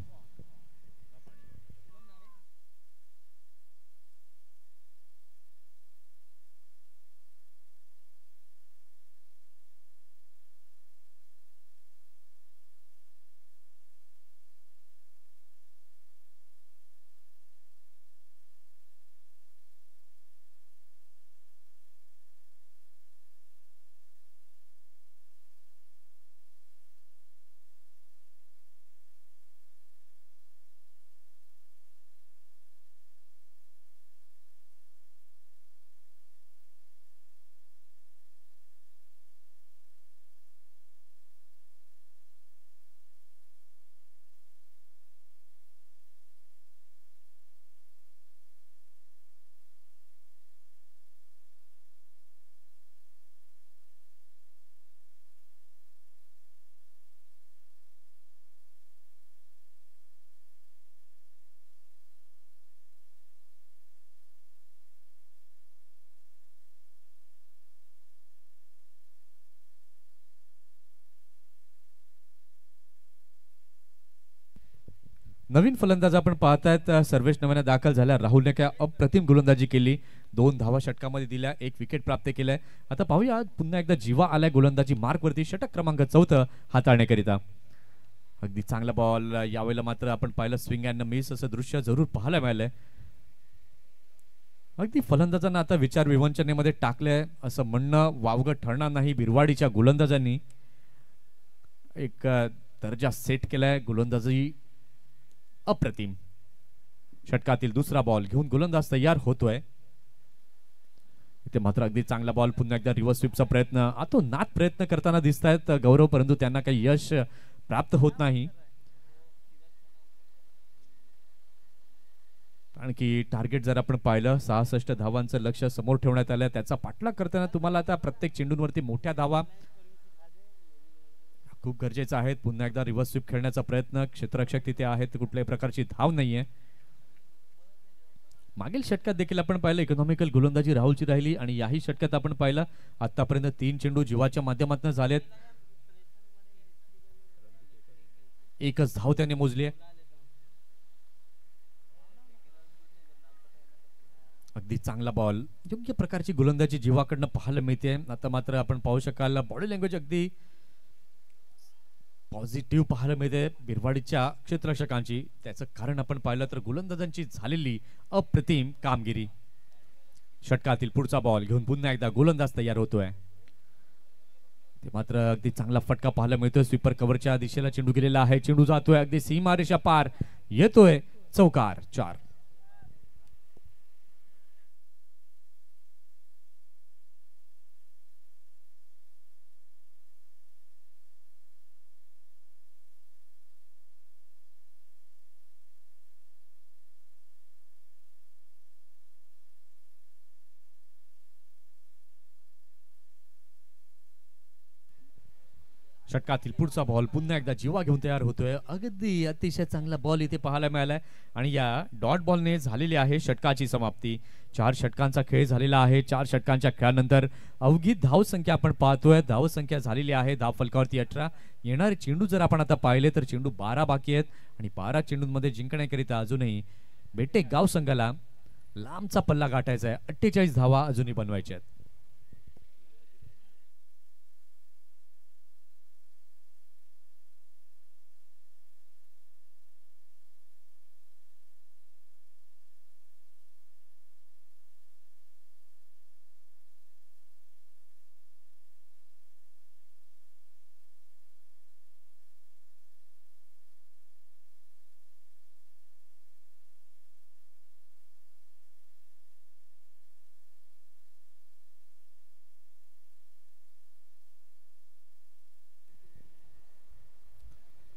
नवीन फलंदाज आपण पाहतायत सर्वेश नव्याने दाखल झाल्या. राहुलने काय अप्रतिम गोलंदाजी केली, 2 धावा षटकामध्ये दिल्या, 1 विकेट प्राप्त केलाय. आता पाहूया पुन्हा एकदा जीवा आलाय गोलंदाजी मार्क वरती. षटक क्रमांक 4 हाताळण्याकरिता. अगदी चांगला बॉल. यावेळेला मात्र आपण पाहिलं स्विंग अँड मिस असं दृश्य जरूर पाहायला मिळालंय. अगदी फलंदाजांना आता विचार विवंचनेमध्ये टाकलंय असं म्हणणं वावगं ठरणार नाही. बिरवाडीच्या गोलंदाजांनी एक दर्जा सेट केलाय. गोलंदाजी अप्रतिम. षटकातील दुसरा बॉल घेऊन गोलंदाज तयार होतोय. इथे मात्र अगदी चांगला बॉल. पुन्हा एकदा रिव्हर्स स्वीपचा प्रयत्न. नात प्रयत्न करताना दिसत आहेत गौरव, परंतु त्यांना काही यश प्राप्त होत नाही. आणखी टार्गेट जर आपण पाहिलं 66 धावांचं लक्ष समोर ठेवण्यात आलं. त्याचा पाठलाग करताना तुम्हाला आता प्रत्येक चेंडूंवरती मोठ्या धावा खूप गरजेचं आहे. पुन्हा एकदा रिव्हर्स स्वीप खेळण्याचा प्रयत्न. क्षेत्ररक्षक तिथे आहेत, कुठल्याही प्रकारची धाव नाहीये. मागील षटकात देखील आपण पाहिलं इकॉनॉमिकल गोलंदाजी राहुलची राहिली आणि याही षटकात आपण पाहिलं आतापर्यंत 3 चेंडू जीवाच्या माध्यमातून झालेत. 1च धाव त्याने मोजली आहे. अगदी चांगला बॉल. योग्य प्रकारची गोलंदाजी जीवाकडनं पाहायला मिळते. आता मात्र आपण पाहू शकाल बॉडी लँग्वेज अगदी पॉझिटिव्ह पाहायला मिळते बिरवाडीच्या क्षेत्ररक्षकांची. त्याचं कारण आपण पाहिलं तर गोलंदाजांची झालेली अप्रतिम कामगिरी. षटकातील पुढचा बॉल घेऊन पुन्हा एकदा गोलंदाज तयार होतोय. ते मात्र अगदी चांगला फटका पाहायला मिळतोय. स्वीपर कव्हरच्या दिशेला चेंडू गेलेला आहे. चेंडू जातोय अगदी सीमारेषा पार, येतोय चौकार. 4. षटकातील पुढचा बॉल पुन्हा एकदा जीवा घेऊन तयार होतोय. अगदी अतिशय चांगला बॉल इथे पाहायला मिळालाय आणि या डॉट बॉलने झालेली आहे षटकाची समाप्ती. 4 षटकांचा खेळ झालेला आहे. 4 षटकांच्या खेळानंतर अवघी धावसंख्या आपण पाहतोय. धावसंख्या झालेली आहे धाव फलकावरती 18. येणारे चेंडू जर आपण आता पाहिले तर चेंडू 12 बाकी आहेत आणि 12 चेंडूंमध्ये जिंकण्याकरिता अजूनही बेटेगाव संघाला लांबचा पल्ला गाठायचा आहे. 48 धावा अजूनही बनवायच्या आहेत.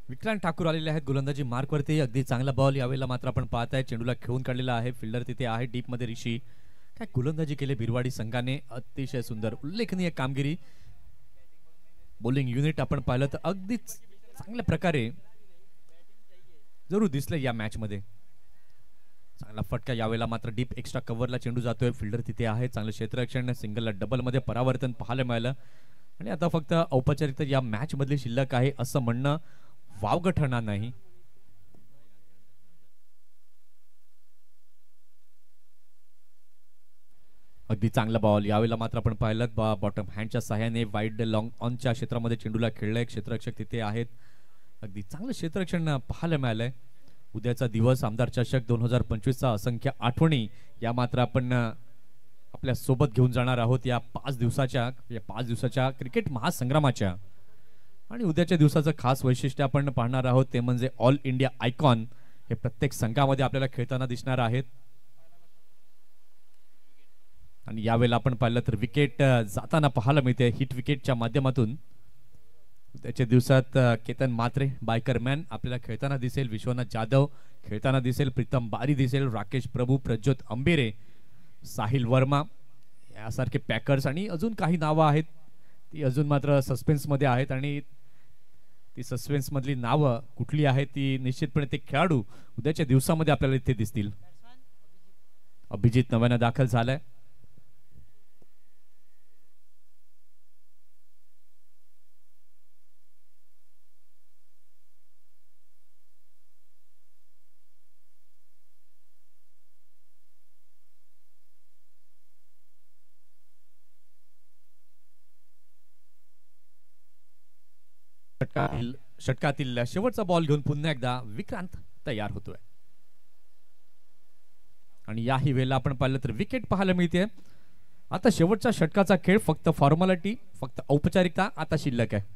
विक्रांत ठाकूर आलेले आहेत गोलंदाजी मार्कवरती. अगदी चांगला बॉल यावेळेला मात्र आपण पाहत आहे. चेंडूला खेळून काढलेला आहे. फिल्डर तिथे आहे. डीप मध्ये ऋषी. काय गोलंदाजी केली भिरवाडी संघाने. अतिशय सुंदर उल्लेखनीय कामगिरी. बॉलिंग युनिट आपण पाहिलं तर अगदीच चांगल्या प्रकारे जरूर दिसले या मॅच मध्ये. चांगला फटका यावेळेला मात्र डीप एक्स्ट्रा कव्हरला चेंडू जातोय. फिल्डर तिथे आहे. चांगलं क्षेत्ररक्षण. सिंगलला डबल मध्ये परावर्तन पाहायला मिळालं. आणि आता फक्त औपचारिकता या मॅच मधली शिल्लक आहे असं म्हणणं वावगं ठरणार नाही. अगदी चांगला बॉल यावेळेला मात्र आपण पाहिलं बॉटम हँडच्या सहाय्याने वाईड लॉंग ऑनच्या क्षेत्रामध्ये चेंडूला खेळलंय. क्षेत्ररक्षक तिथे आहेत. अगदी चांगलं क्षेत्ररक्षण पाहायला मिळालंय. उद्याचा दिवस आमदार चषक 2025चा असंख्य आठवणी या मात्र आपण आपल्या सोबत घेऊन जाणार आहोत या 5 दिवसाच्या क्रिकेट महासंग्रामाच्या. आणि उद्याच्या दिवसाचं खास वैशिष्ट्य आपण पाहणार आहोत ते म्हणजे ऑल इंडिया आयकॉन हे प्रत्येक संघामध्ये आपल्याला खेळताना दिसणार आहेत. आणि यावेळेला आपण पाहिलं तर विकेट जाताना पाहायला मिळते हिट विकेटच्या माध्यमातून. त्याच्या दिवसात केतन मात्रे बायकरमॅन आपल्याला खेळताना दिसेल. विश्वनाथ जाधव खेळताना दिसेल. प्रीतम बारी दिसेल. राकेश प्रभू, प्रज्योत अंबेरे, साहिल वर्मा यासारखे पॅकर्स आणि अजून काही नावं आहेत ती अजून मात्र सस्पेन्स मध्ये आहेत. आणि ती सस्पेन्स मधली नावं कुठली आहेत ती निश्चितपणे ते खेळाडू उद्याच्या दिवसामध्ये आपल्याला इथे दिसतील. अभिजित नव्यानं दाखल झालाय. षटकातील शेवटचा बॉल घेऊन पुन्हा एकदा विक्रांत तयार होतोय. आणि याही वेळेला आपण पाहिलं तर विकेट पाहायला मिळते. आता शेवटच्या षटकाचा खेळ फक्त फॉर्मॅलिटी, फक्त औपचारिकता आता शिल्लक आहे.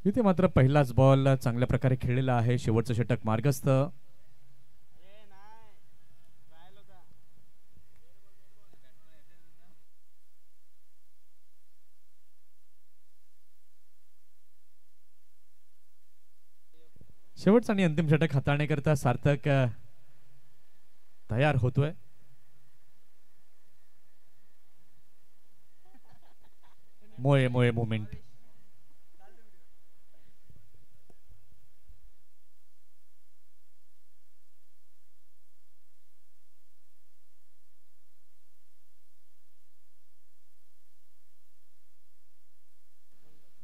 इथे मात्र पहिलाच बॉल चांगल्या प्रकारे खेळलेला आहे. शेवटचं षटक मार्गस्थ. शेवटचा आणि अंतिम षटक हाताळण्याकरिता सार्थक तयार होतोय. मोये मोये मोमेंट.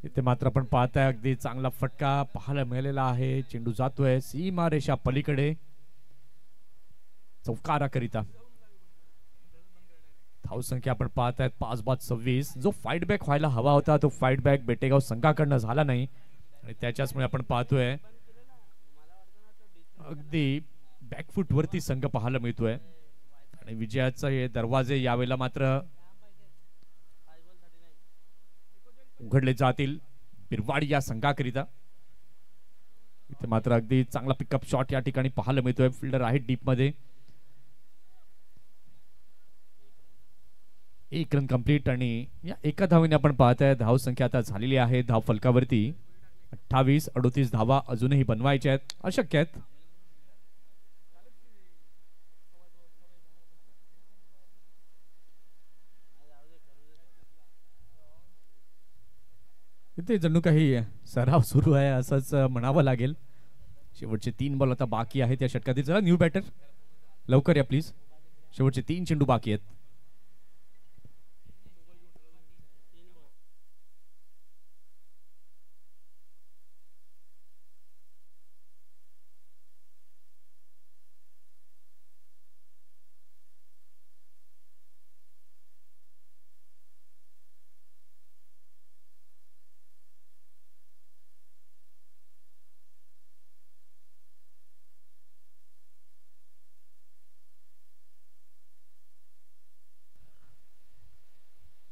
इथे मात्र आपण पाहताय अगदी चांगला फटका पाहायला मिळालेला आहे. चेंडू जातोय सीमा रेषा पलीकडे चौकाराकरिता. धावसंख्या आपण पाहताय 5/26. जो फाईट बॅक व्हायला हवा होता तो फाईट बॅक बेटेगाव संघाकडनं झाला नाही आणि त्याच्याचमुळे आपण पाहतोय अगदी बॅकफुट वरती संघ पाहायला मिळतोय. आणि विजयाचे हे दरवाजे यावेळेला मात्र उघडले जातील बिरवाडी या संघाकरिता. इथे मात्र अगदी चांगला पिकअप शॉट या ठिकाणी पाहायला मिळतोय. फिल्डर आहे डीप मध्ये. एक रन कंप्लीट आणि या एका धावेने आपण पाहताय धाव संख्या आता झालेली आहे धाव फलकावरती 28-38 धावा अजूनही बनवायच्या आहेत, अशक्य आहेत. इथे जणू काही सराव सुरू आहे असंच म्हणावं लागेल. शेवटचे 3 बॉल आता बाकी आहेत या षटकातील. जरा न्यू बॅटर लवकर या प्लीज. शेवटचे 3 चेंडू बाकी आहेत.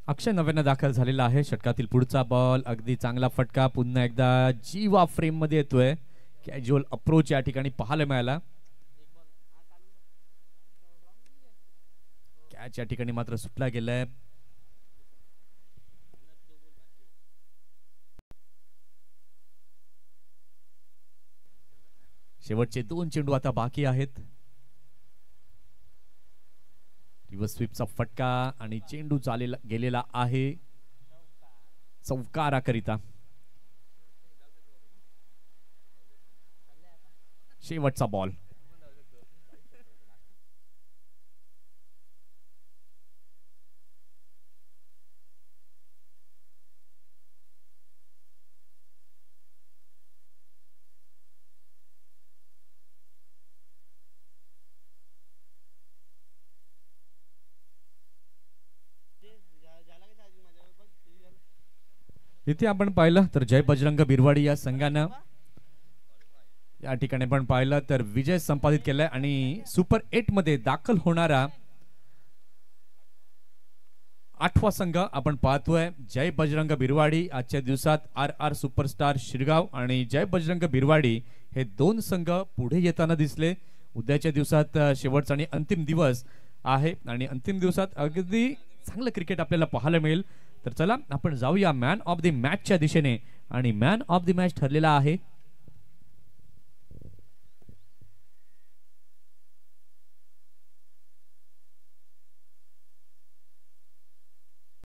अक्षय नव्यानं दाखल झालेला आहे. षटकातील पुढचा बॉल अगदी चांगला फटका पुन्हा एकदा जीवा फ्रेम मध्ये येतोय. कॅज्युअल अप्रोच या ठिकाणी पाहायला मिळाला. कॅच या ठिकाणी मात्र सुटला गेलाय. शेवटचे 2 चेंडू आता बाकी आहेत. रिव्हर्स स्वीपचा फटका आणि चेंडू चालेला गेलेला आहे चौकाराकरिता. शेवटचा बॉल. इथे आपण पाहिलं तर जय बजरंग बिरवाडी या संघानं या ठिकाणी आपण पाहिलं तर विजय संपादित केलाय आणि सुपर 8 मध्ये दाखल होणारा 8वा संघ आपण पाहतोय जय बजरंग बिरवाडी. आजच्या दिवसात RR सुपरस्टार शिरगाव आणि जय बजरंग बिरवाडी हे 2 संघ पुढे येताना दिसले. उद्याच्या दिवसात शेवटचा आणि अंतिम दिवस आहे आणि अंतिम दिवसात अगदी चांगलं क्रिकेट आपल्याला पाहायला मिळेल. तर चला आपण जाऊया मॅन ऑफ द मॅचच्या दिशेने आणि मॅन ऑफ द मॅच ठरलेला आहे